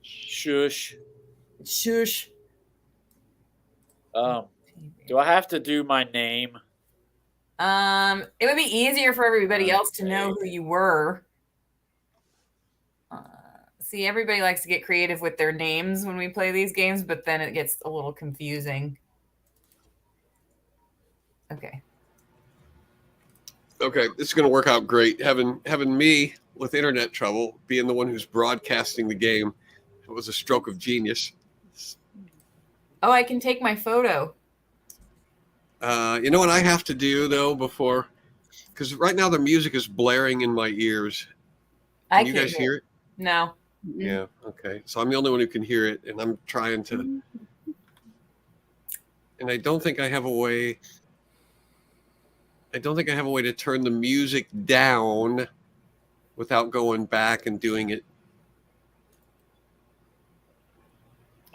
Shush. Shush. Do I have to do my name? It would be easier for everybody else to know who you were. See, everybody likes to get creative with their names when we play these games, but then it gets a little confusing. Okay. Okay, this is going to work out great. Having me with internet trouble, being the one who's broadcasting the game, it was a stroke of genius. Oh, I can take my photo. You know what I have to do though before, because right now the music is blaring in my ears. Can you guys hear it? No. Yeah. Okay. So I'm the only one who can hear it, and I'm trying to. And I don't think I have a way. I don't think I have a way to turn the music down without going back and doing it.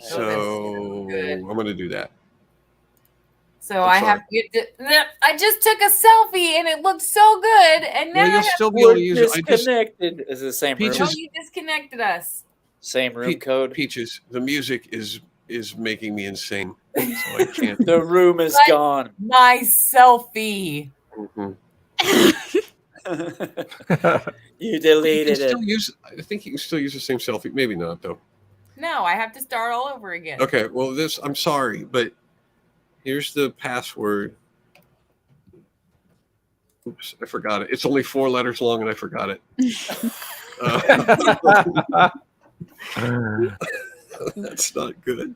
So I'm going to do that. So I just took a selfie and it looked so good, and now you'll still be able to use it. Disconnected. Is it the same room? Oh, you disconnected us. Same room code. Peaches, the music is making me insane. So I can't. The room is gone. My selfie. Mm-hmm. You deleted it. I think you can still use the same selfie. Maybe not though. No, I have to start all over again. Okay. Well, I'm sorry, but here's the password. Oops, I forgot it. It's only 4 letters long, and I forgot it. That's not good.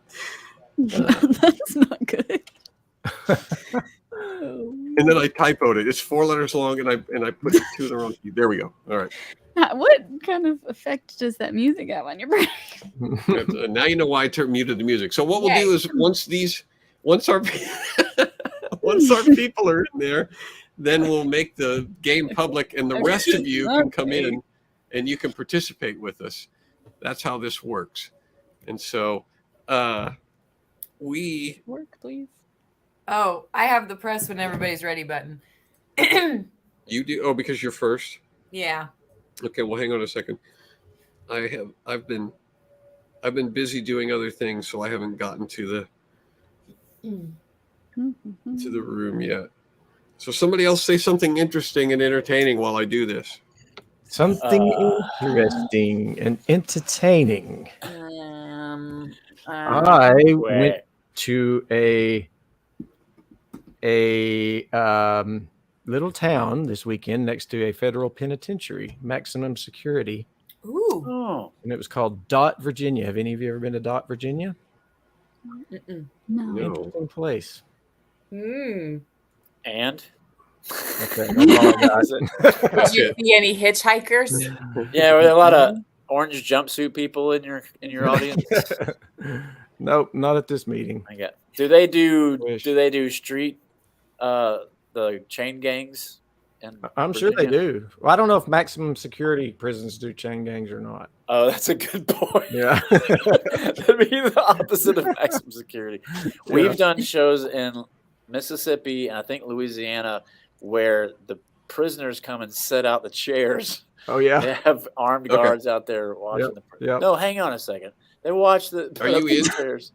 That's not good. And then I typoed it. It's 4 letters long, and I put 2 in the wrong key. There we go. All right. What kind of effect does that music have on your brain? Now you know why I muted the music. So what we'll do is once our people are in there, then we'll make the game public, and the rest of you can come in and you can participate with us. That's how this works. And so Work, please. Oh, I have the press when everybody's ready button. You do? Oh, because you're first? Yeah. Okay, well, hang on a second. I've been busy doing other things, so I haven't gotten to the room yet. So somebody else say something interesting and entertaining while I do this. Something interesting and entertaining. I went to a little town this weekend next to a federal penitentiary, maximum security. Ooh. Oh. And it was called Dot, Virginia. Have any of you ever been to Dot, Virginia? No. Interesting place. Mm. And? Okay, that's all I got. Did you see any hitchhikers? Yeah, were there a lot of orange jumpsuit people in your audience? Nope, not at this meeting. I get. Do they do street the chain gangs? I'm sure they do. Well, I don't know if maximum security prisons do chain gangs or not. Oh, that's a good point. Yeah. That'd be the opposite of maximum security. We've done shows in Mississippi and I think Louisiana where the prisoners come and set out the chairs. Oh, yeah. They have armed guards out there watching Yep. No, hang on a second. They watch the Are you in? chairs.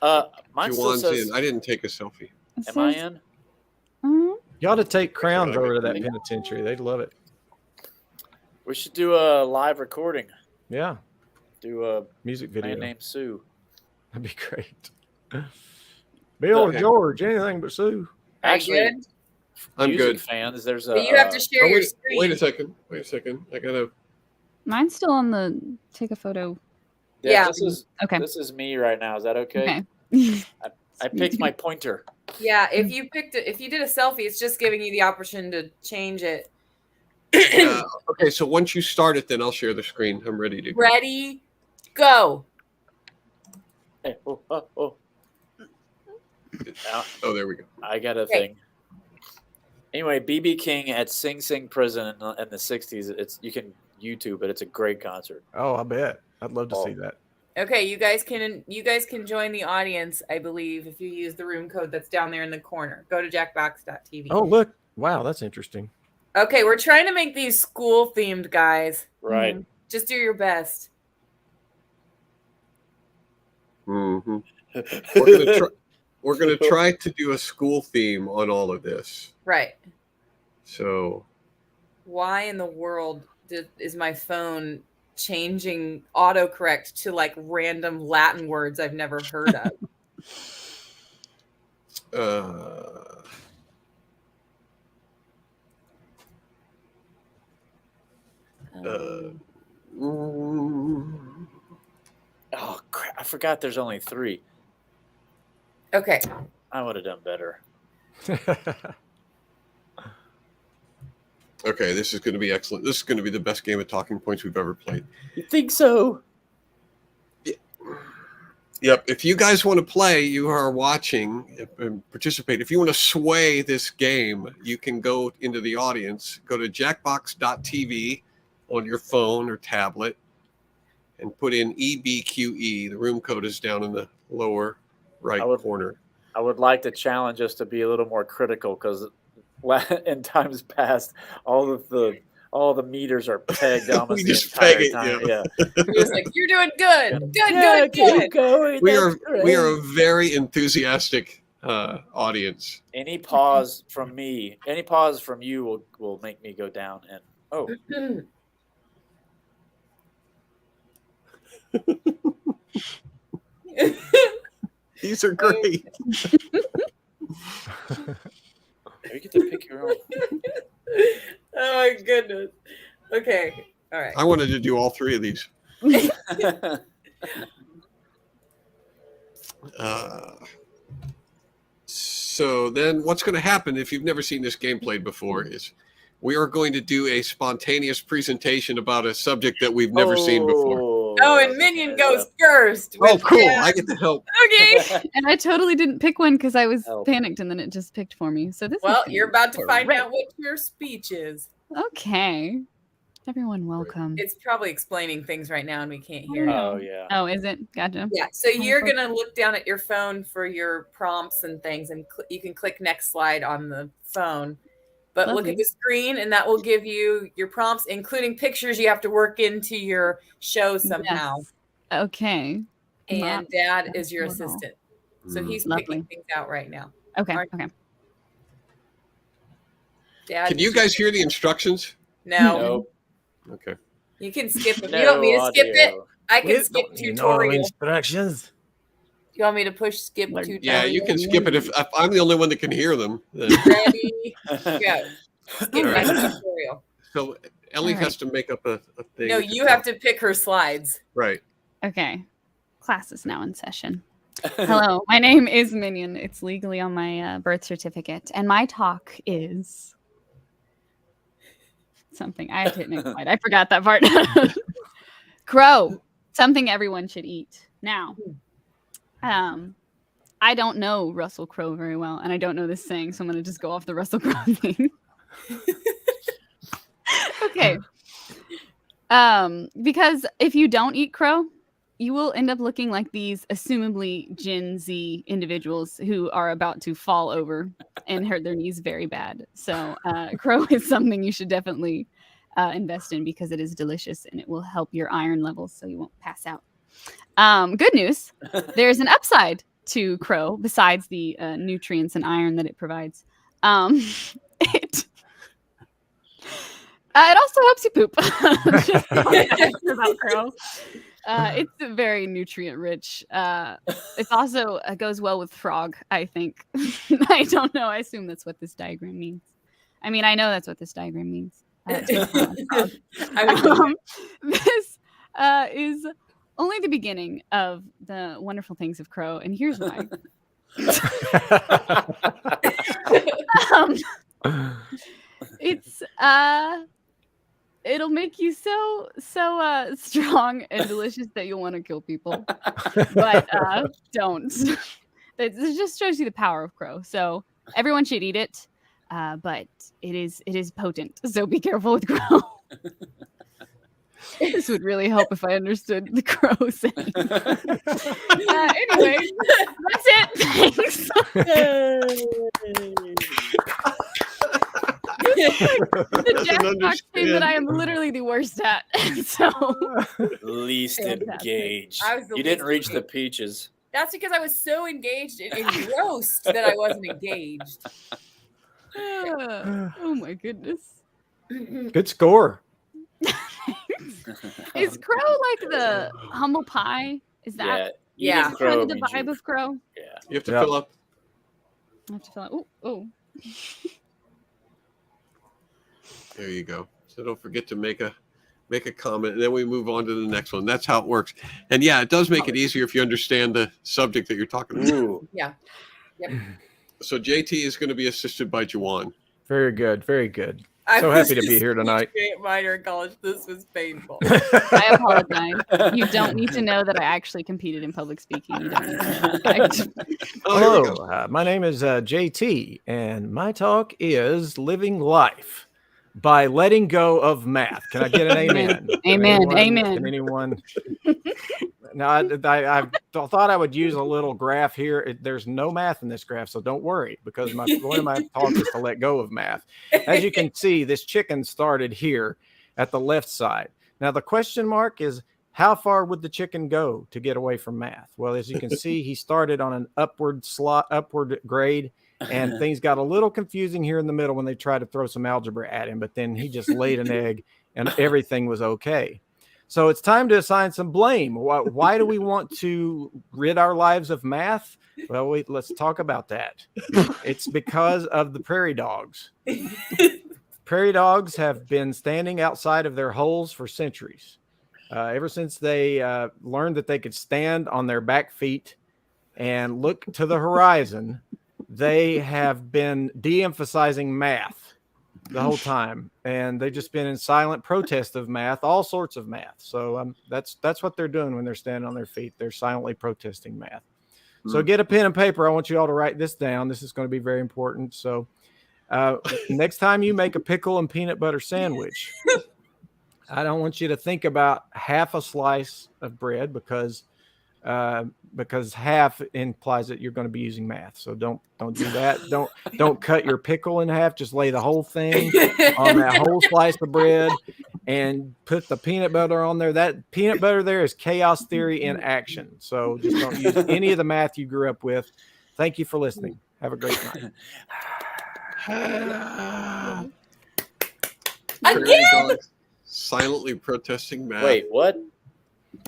Mine still Juwan's says, in. I didn't take a selfie. am I in? You ought to take Crowns over to that penitentiary. They'd love it. We should do a live recording. Yeah. Do a music video. Man named Sue. That'd be great. Bill or George, anything but Sue. Actually, good? I'm music good. fans, there's a. But you have to share your screen. Wait a second. I gotta. Mine's still on the take a photo. Yeah. This is Okay. This is me right now. Is that okay? Okay. I picked my pointer. Yeah, if you did a selfie, it's just giving you the option to change it. Okay, so once you start it, then I'll share the screen. I'm ready to go. Ready, go. Hey, Oh, there we go. I got a thing. Anyway, BB King at Sing Sing Prison in the 60s. You can YouTube it. It's a great concert. Oh, I bet. I'd love to see that. Okay, you guys can join the audience, I believe, if you use the room code that's down there in the corner. Go to jackbox.tv. Oh, look. Wow, that's interesting. Okay, we're trying to make these school themed, guys. Right. Just do your best. Mm-hmm. We're gonna try to do a school theme on all of this. Right. So why in the world is my phone changing autocorrect to like random Latin words I've never heard of? Oh crap! I forgot there's only 3. Okay. I would have done better. Okay, this is going to be excellent. This is going to be the best game of talking points we've ever played. You think so? Yep. If you guys want to play, you are watching and participate. If you want to sway this game, you can go into the audience, go to jackbox.tv on your phone or tablet, and put in EBQE. The room code is down in the lower right corner. I would like to challenge us to be a little more critical because in times past, all the meters are pegged almost the entire time. Yeah. He was like, "You're doing good, good. We are a very enthusiastic audience. Any pause from me, any pause from you will make me go down and These are great. You get to pick your own. Oh my goodness. Okay. All right. I wanted to do all 3 of these. So then what's going to happen if you've never seen this game played before is we are going to do a spontaneous presentation about a subject that we've never seen before. Oh, and Minion goes first. Oh, cool. I get to help. Okay. And I totally didn't pick one because I was panicked and then it just picked for me. So this Well, is you're about to find out what your speech is. Okay. Everyone welcome. It's probably explaining things right now and we can't hear it. Oh, yeah. Oh, is it? Gotcha. Yeah. So you're going to look down at your phone for your prompts and things, and you can click next slide on the phone. But look at the screen, and that will give you your prompts, including pictures you have to work into your show somehow. Yes. Okay. And Dad is your assistant. So he's picking things out right now. Okay. Okay. Dad, can you guys hear the instructions? No. Okay. You can skip it. You want me to skip it? I can skip tutorial. Instructions. You want me to push skip tutorial? Yeah, you can skip it if I'm the only one that can hear them. Then. Ready? Go. Skip Right. tutorial. So Ellie has to make up a thing. No, you have to pick her slides. Right. Okay. Class is now in session. Hello, my name is Minion. It's legally on my birth certificate. And my talk is something. I have to hit next slide. I forgot that part. Crow. Something everyone should eat. Now, I don't know Russell Crowe very well, and I don't know this saying, so I'm going to just go off the Russell Crowe thing. Okay. Because if you don't eat crow, you will end up looking like these assumably Gen Z individuals who are about to fall over and hurt their knees very bad. So crow is something you should definitely invest in because it is delicious and it will help your iron levels so you won't pass out. Good news. There's an upside to crow besides the nutrients and iron that it provides. It also helps you poop. Just about crow. It's very nutrient rich. It's also goes well with frog, I think. I don't know. I assume that's what this diagram means. I mean, I know that's what this diagram means. This is only the beginning of the wonderful things of crow, and here's why. It's it'll make you so strong and delicious that you'll want to kill people, but don't. It just shows you the power of crow. So everyone should eat it, but it is potent. So be careful with crow. This would really help if I understood the crow saying. Anyway, that's it. Thanks. The Jackbox thing that I am literally the worst at. So Least Fantastic. engaged. I was the You didn't least reach the engaged. peaches. That's because I was so engaged and engrossed that I wasn't engaged. oh my goodness. Good score. Is crow like the humble pie? Is that Yeah. eating crow kind of the means you- vibe of crow? Yeah. You have to Yeah. fill up. I have to fill out. Oh. There you go. So don't forget to make a comment, and then we move on to the next one. That's how it works. And yeah, it does make it easier if you understand the subject that you're talking about. Ooh. Yeah. Yep. So JT is going to be assisted by Juwan. Very good. Very good. I So was happy to be just here tonight. a minor in college. This was painful. I apologize. You don't need to know that I actually competed in public speaking. You don't need to know. Oh, here we Hello, my name is JT, and my talk is living life by letting go of math. Can I get an amen? Amen. Can Amen. Can anyone? Now, I thought I would use a little graph here. There's no math in this graph, so don't worry, because one of my talk is to let go of math. As you can see, this chicken started here at the left side. Now, the question mark is, how far would the chicken go to get away from math? Well, as you can see, he started on an upward grade, and things got a little confusing here in the middle when they tried to throw some algebra at him, but then he just laid an egg and everything was okay. So it's time to assign some blame. Why do we want to rid our lives of math? Well, let's talk about that. It's because of the prairie dogs. Prairie dogs have been standing outside of their holes for centuries. Ever since they learned that they could stand on their back feet and look to the horizon, they have been de-emphasizing math the whole time, and they've just been in silent protest of math, all sorts of math. So that's what they're doing when they're standing on their feet. They're silently protesting math. So get a pen and paper. I want you all to write this down. This is going to be very important. So next time you make a pickle and peanut butter sandwich, I don't want you to think about half a slice of bread because half implies that you're going to be using math. So don't do that. Don't cut your pickle in half. Just lay the whole thing on that whole slice of bread and put the peanut butter on there. That peanut butter there is chaos theory in action. So just don't use any of the math you grew up with. Thank you for listening. Have a great night. Again? Silently protesting math. Wait, what?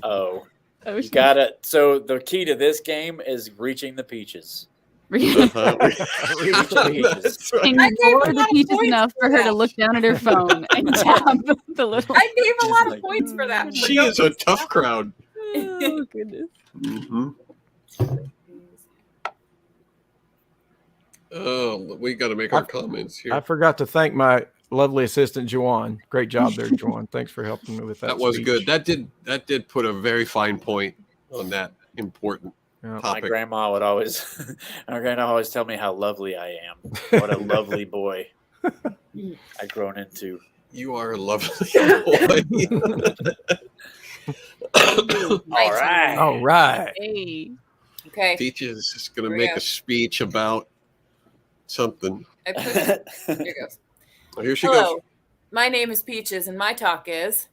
Oh. You got it. So the key to this game is reaching the peaches. Uh-huh. Peaches. And I you gave lower a the lot of peaches points enough for for her to that. look down at her phone and tap the little. I gave a lot of points for that. She is a tough crowd. Oh goodness. Mm-hmm. Oh, we got to make our comments here. I forgot to thank my lovely assistant, Juwan. Great job there, Juwan. Thanks for helping me with that. That was speech. good. That did put a very fine point on that important Yeah. My topic. grandma would always, my grandma always tell me how lovely I am. What a lovely boy I've grown into. You are a lovely boy. All right. All right. Hey. Okay. Peaches is going to Here we make go. a speech about something. I put it. Here goes. Oh, here she Hello. goes. My name is Peaches, and my talk is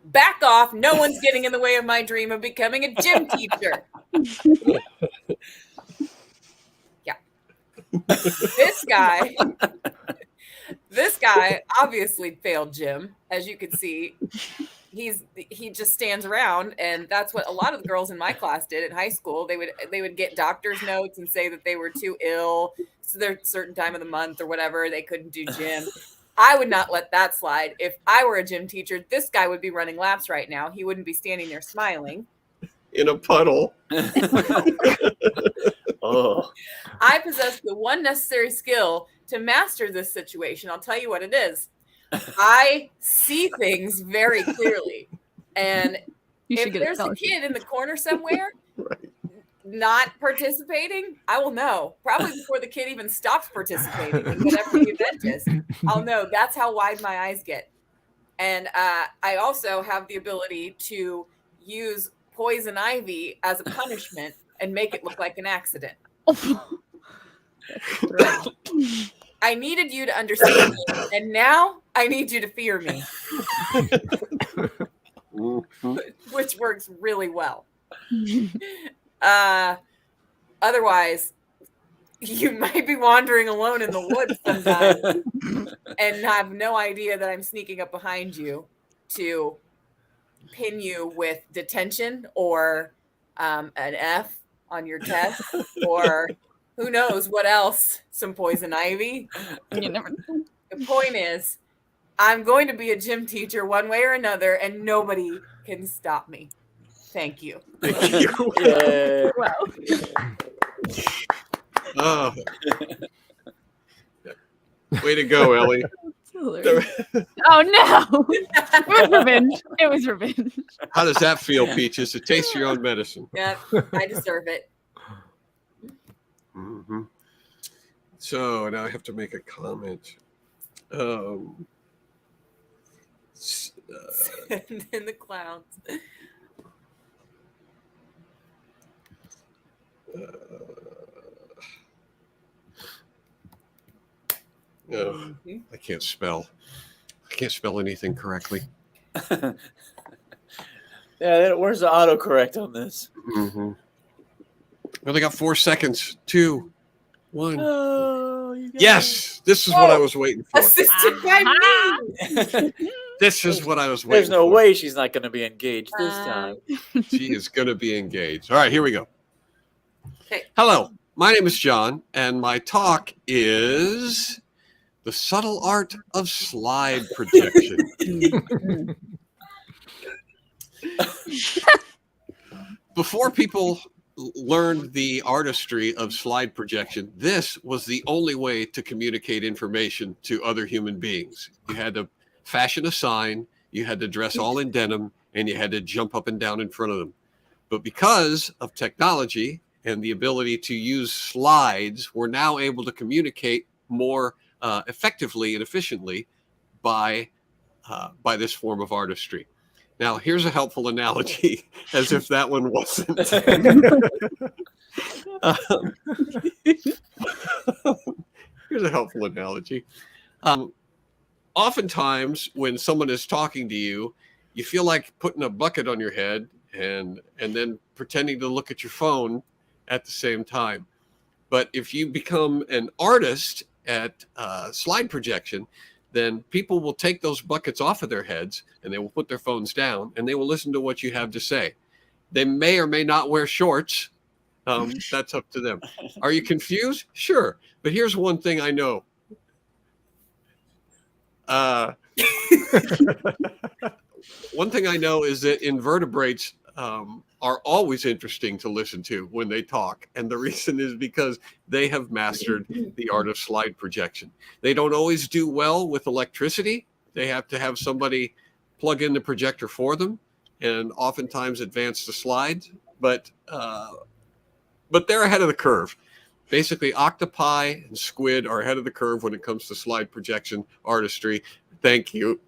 back off. No one's getting in the way of my dream of becoming a gym teacher. Yeah. This guy obviously failed gym, as you can see. He just stands around, and that's what a lot of the girls in my class did in high school. They would get doctor's notes and say that they were too ill, so their certain time of the month or whatever, they couldn't do gym. I would not let that slide. If I were a gym teacher, this guy would be running laps right now. He wouldn't be standing there smiling. In a puddle. Oh, I possess the one necessary skill to master this situation. I'll tell you what it is. I see things very clearly. And You should if get a there's a scholarship. kid in the corner somewhere, not participating, I will know. Probably before the kid even stops participating in whatever the event is. I'll know. That's how wide my eyes get. And I also have the ability to use poison ivy as a punishment and make it look like an accident. I needed you to understand me, and now I need you to fear me, which works really well. Otherwise, you might be wandering alone in the woods sometimes and have no idea that I'm sneaking up behind you to pin you with detention or an F on your test or who knows what else, some poison ivy. You never know. The point is, I'm going to be a gym teacher one way or another, and nobody can stop me. Thank you. Yeah. Wow. Oh. Way to go, Ellie. Oh no! It was revenge. It was revenge. How does that feel, Peaches? It tastes your own medicine. Yeah, I deserve it. Mm-hmm. So now I have to make a comment. Send in the clowns. No, I can't spell. I can't spell anything correctly. Yeah, where's the autocorrect on this? Mm-hmm. We only got 4 seconds. 2, 1. Oh, you got Yes, this is what I was waiting for. Assisted by me. it. This is what I was waiting There's no for. way she's not going to be engaged this time. She is going to be engaged. All right, here we go. Okay. Hello, my name is John, and my talk is the subtle art of slide projection. Before people learned the artistry of slide projection, this was the only way to communicate information to other human beings. You had to fashion a sign, you had to dress all in denim, and you had to jump up and down in front of them. But because of technology and the ability to use slides, we're now able to communicate more effectively and efficiently by this form of artistry. Now, here's a helpful analogy, as if that one wasn't. Here's a helpful analogy. Oftentimes, when someone is talking to you, you feel like putting a bucket on your head and then pretending to look at your phone at the same time. But if you become an artist at slide projection, then people will take those buckets off of their heads and they will put their phones down and they will listen to what you have to say. They may or may not wear shorts. That's up to them. Are you confused? Sure. But here's one thing I know. One thing I know is that invertebrates are always interesting to listen to when they talk. And the reason is because they have mastered the art of slide projection. They don't always do well with electricity. They have to have somebody plug in the projector for them and oftentimes advance the slides. But they're ahead of the curve. Basically, octopi and squid are ahead of the curve when it comes to slide projection artistry. Thank you.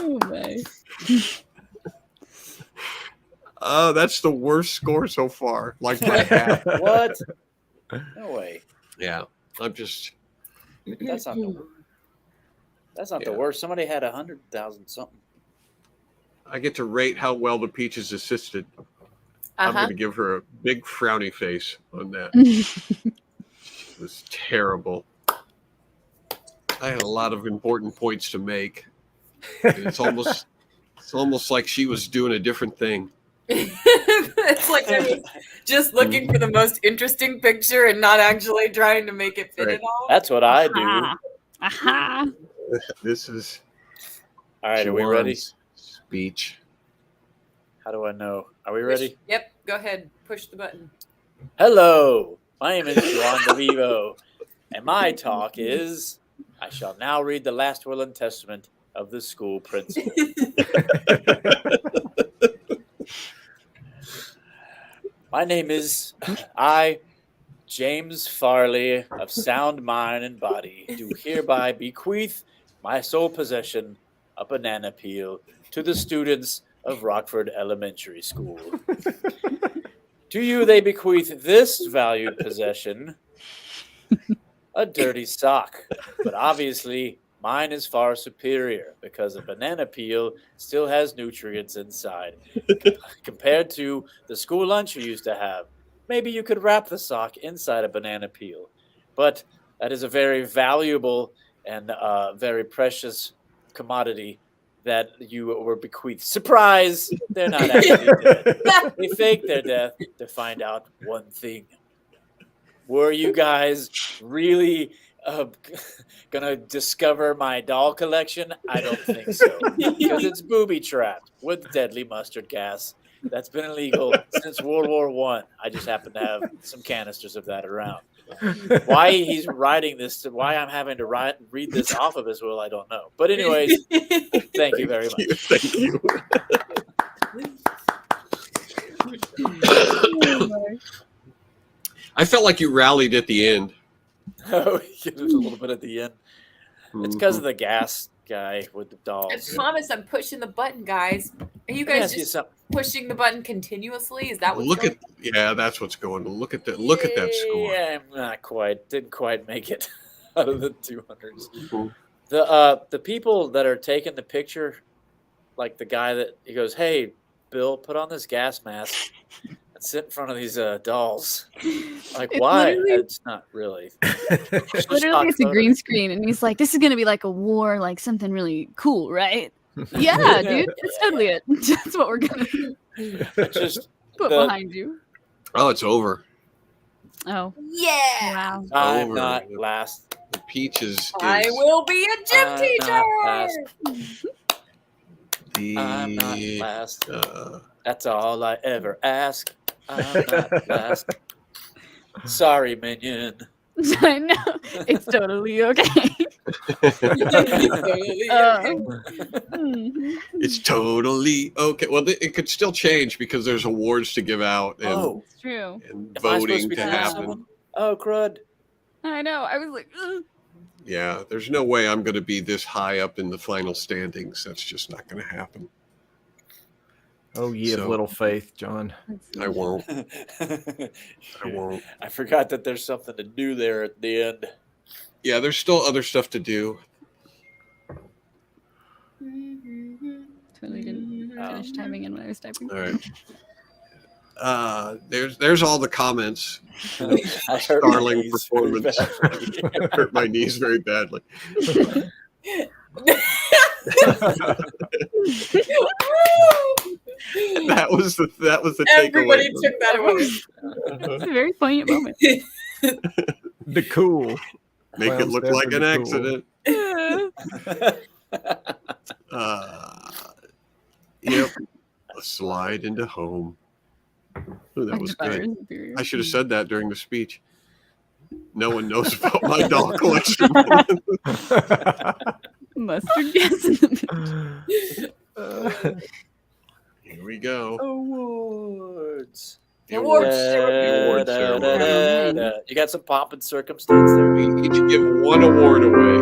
Oh my. Oh, that's the worst score so far. Like by half. What? No way. Yeah, I'm just. That's not the worst. Somebody had 100,000 something. I get to rate how well the Peaches assisted. I'm going to give her a big frowny face on that. It was terrible. I had a lot of important points to make. And it's almost like she was doing a different thing. It's like I was just looking for the most interesting picture and not actually trying to make it fit Right. at all. That's what I do. Aha. This is All right, are we ready? Juan's speech. How do I know? Are we ready? Yep, go ahead. Push the button. Hello, my name is Juan DeVivo, and my talk is I shall now read the last will and testament of the school principal. My name is James Farley of sound mind and body, do hereby bequeath my sole possession, a banana peel, to the students of Rockford Elementary School. To you they bequeath this valued possession, a dirty sock, but obviously mine is far superior because a banana peel still has nutrients inside compared to the school lunch you used to have. Maybe you could wrap the sock inside a banana peel, but that is a very valuable and very precious commodity that you were bequeathed. Surprise! They're not actually dead. They fake their death to find out one thing. Were you guys really gonna discover my doll collection? I don't think so, because it's booby-trapped with deadly mustard gas. That's been illegal since World War I. I just happen to have some canisters of that around. Why he's writing this, why I'm having to read this off of his will, I don't know. But anyways, thank you very much. Thank you. I felt like you rallied at the end. Oh, there's a little bit at the end. It's because of the gas guy with the I dolls. promise I'm pushing the button, guys. Are you Let me guys ask you just something. pushing the button continuously? Is that what's Look going at yeah, that's what's going on. Look at that. Look at that score. Yeah, I'm not quite. Didn't quite make it out of the 200s. Mhm. The people that are taking the picture, like the guy that he goes, "Hey, Bill, put on this gas mask and sit in front of these dolls." Like, It's why? literally- It's not really. It's just stock Literally, it's a photo. green screen, and he's like, "This is gonna be like a war, like something really cool, right?" Yeah, dude, that's totally it. That's what we're gonna It's just put the- behind you. Oh, it's over. Oh, Yeah. wow. I'm Over. not last. The Peaches I is will be a gym I'm teacher. not last. the I'm not last. uh, That's all I ever ask. I'm not last. Sorry, minion. I know. It's totally okay. Mhm. it's totally okay. Well, it could still change because there's awards to give out and, Oh, It's true. and am I supposed to voting be to telling happen. someone? Oh, crud. I know. I was like, ugh. Yeah, there's no way I'm going to be this high up in the final standings. That's just not going to happen. Oh, ye of So- little faith, John. I won't. I I won't. forgot that there's something to do there at the end. Yeah, there's still other stuff to do. Totally didn't finish typing in when I was typing. All right. There's all the comments. I hurt my Starling knees very performance. badly. Hurt my knees very badly. That was the Everybody takeaway. took that away. It's a very poignant moment. The cool. Make it Clown's look like an definitely cool. accident. Yep. A slide into home. Ooh, that was good. I should have said that during the speech. No one knows about my doll collection. Mustard gas in the middle. Here we go. Awards. The Awards ceremony. The award ceremony. You got some pomp and circumstance there. We each give one award away.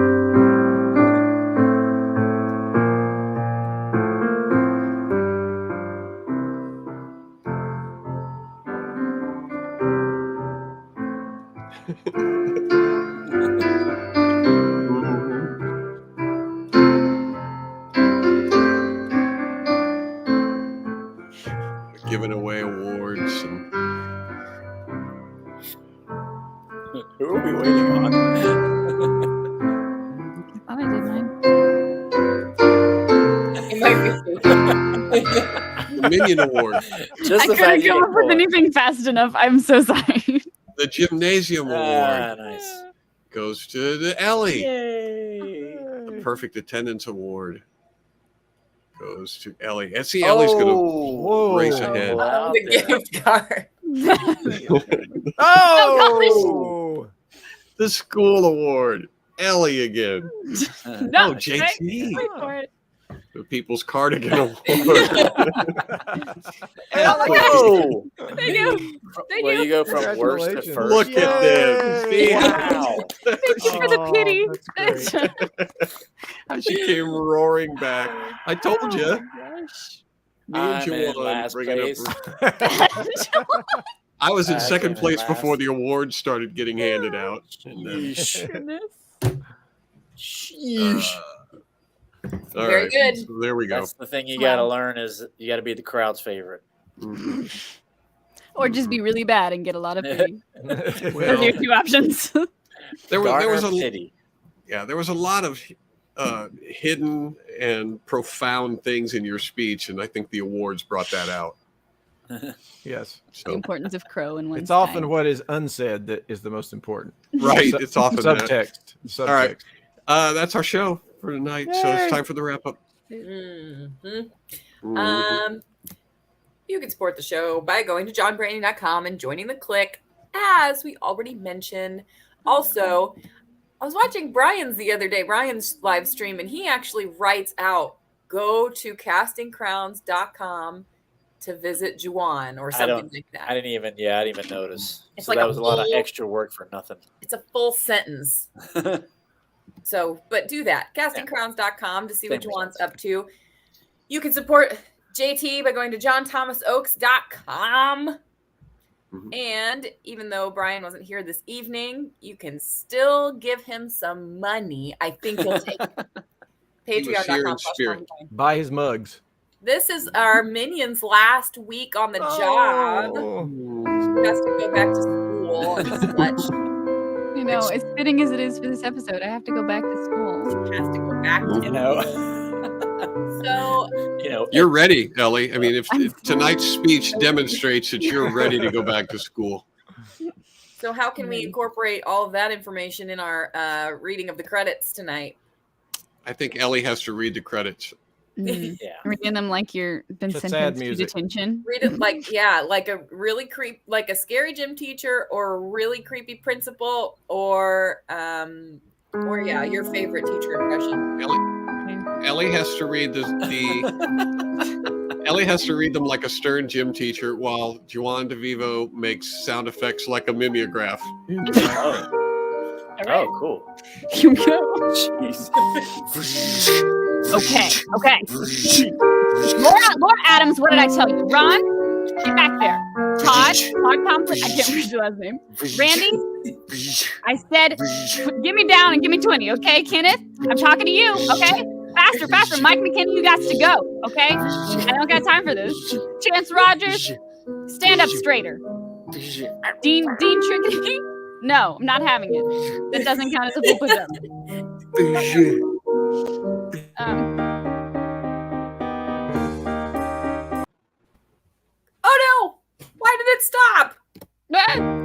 Giving away awards and Who are we waiting on? I thought I did mine. It might be. the Minion Award, Just I the fact couldn't you come get up with more. anything fast enough. I'm so sorry. the Gymnasium Ah, Award nice. goes to the Ellie. Yay. The Perfect Attendance Award goes to Ellie. And see, Ellie's going Whoa. race ahead. Out The there. gift card. to Oh! the School Award. Ellie again. No, Oh, JT. wait for it. The People's Cardigan Award. Oh, Thank you. Thank well, you. you go from worst to Congratulations. first. Look at them. See? Wow. Thank you for the Oh, pity. that's She came roaring back. I told you. Oh, gosh. Me and I'm in Juwan last bringing place. up. I was in I second came in place last. before the awards started getting handed out. And, Yeesh. Goodness. Sheesh. all Very right. good. So there we go. That's the thing you got to Wow. learn is you got to be the crowd's favorite. Mhm. Or just be really bad and get a lot of pity. Those Well, are your two options. there was Garner a pity. there was a lot of hidden and profound things in your speech, and I think the awards brought that out. Yes. The So importance of crow in one. It's often what is unsaid that is the most important. right, it's often that. Subtext. All right. That's our show for tonight. So it's time for the wrap up. Mhm. Mhm. You can support the show by going to johnbranding.com and joining the click, as we already mentioned. Also, I was watching Brian's the other day, Brian's live stream, and he actually writes out, go to castingcrowns.com to visit Juan or something like that. I didn't even notice. It's So like that a was a lot of full- extra work for nothing. It's a full sentence. So, but do that. Castingcrowns.com to see what Same Juan's results. up to. You can support JT by going to johnthomasoaks.com. Mhm. And even though Brian wasn't here this evening, you can still give him some money. I think he'll take it. He was here in Patreon.com/Brian. spirit. Buy his mugs. This is our Minions last week on the job. Oh. He has to go back to school and such. You know, as fitting as it is for this episode, I have to go back to school. Has to go back to You know, So You're ready, Ellie. I mean, if I'm- tonight's speech demonstrates that you're ready to go back to school. So how can we incorporate all of that information in our reading of the credits tonight? I think Ellie has to read the credits. Mm. yeah. Reading them like you're been It's sad sentenced to music. detention. Read it like like a really like a scary gym teacher or a really creepy principal or your favorite teacher impression. Ellie has to read the Ellie has to read them like a stern gym teacher, while Juan DeVivo makes sound effects like a mimeograph. Oh, cool. You go. Jeez. Okay. Lord Adams, what did I tell you? Ron, get back there. Todd Thompson, I can't read your last name. Randy, I said, give me down and give me 20, okay? Kenneth, I'm talking to you, okay? Faster. Mike McKinney, you got to go, okay? I don't got time for this. Chance Rogers, stand up straighter. Dean Trickety, no, I'm not having it. That doesn't count as a full push-up. Oh no! Why did it stop? Ah!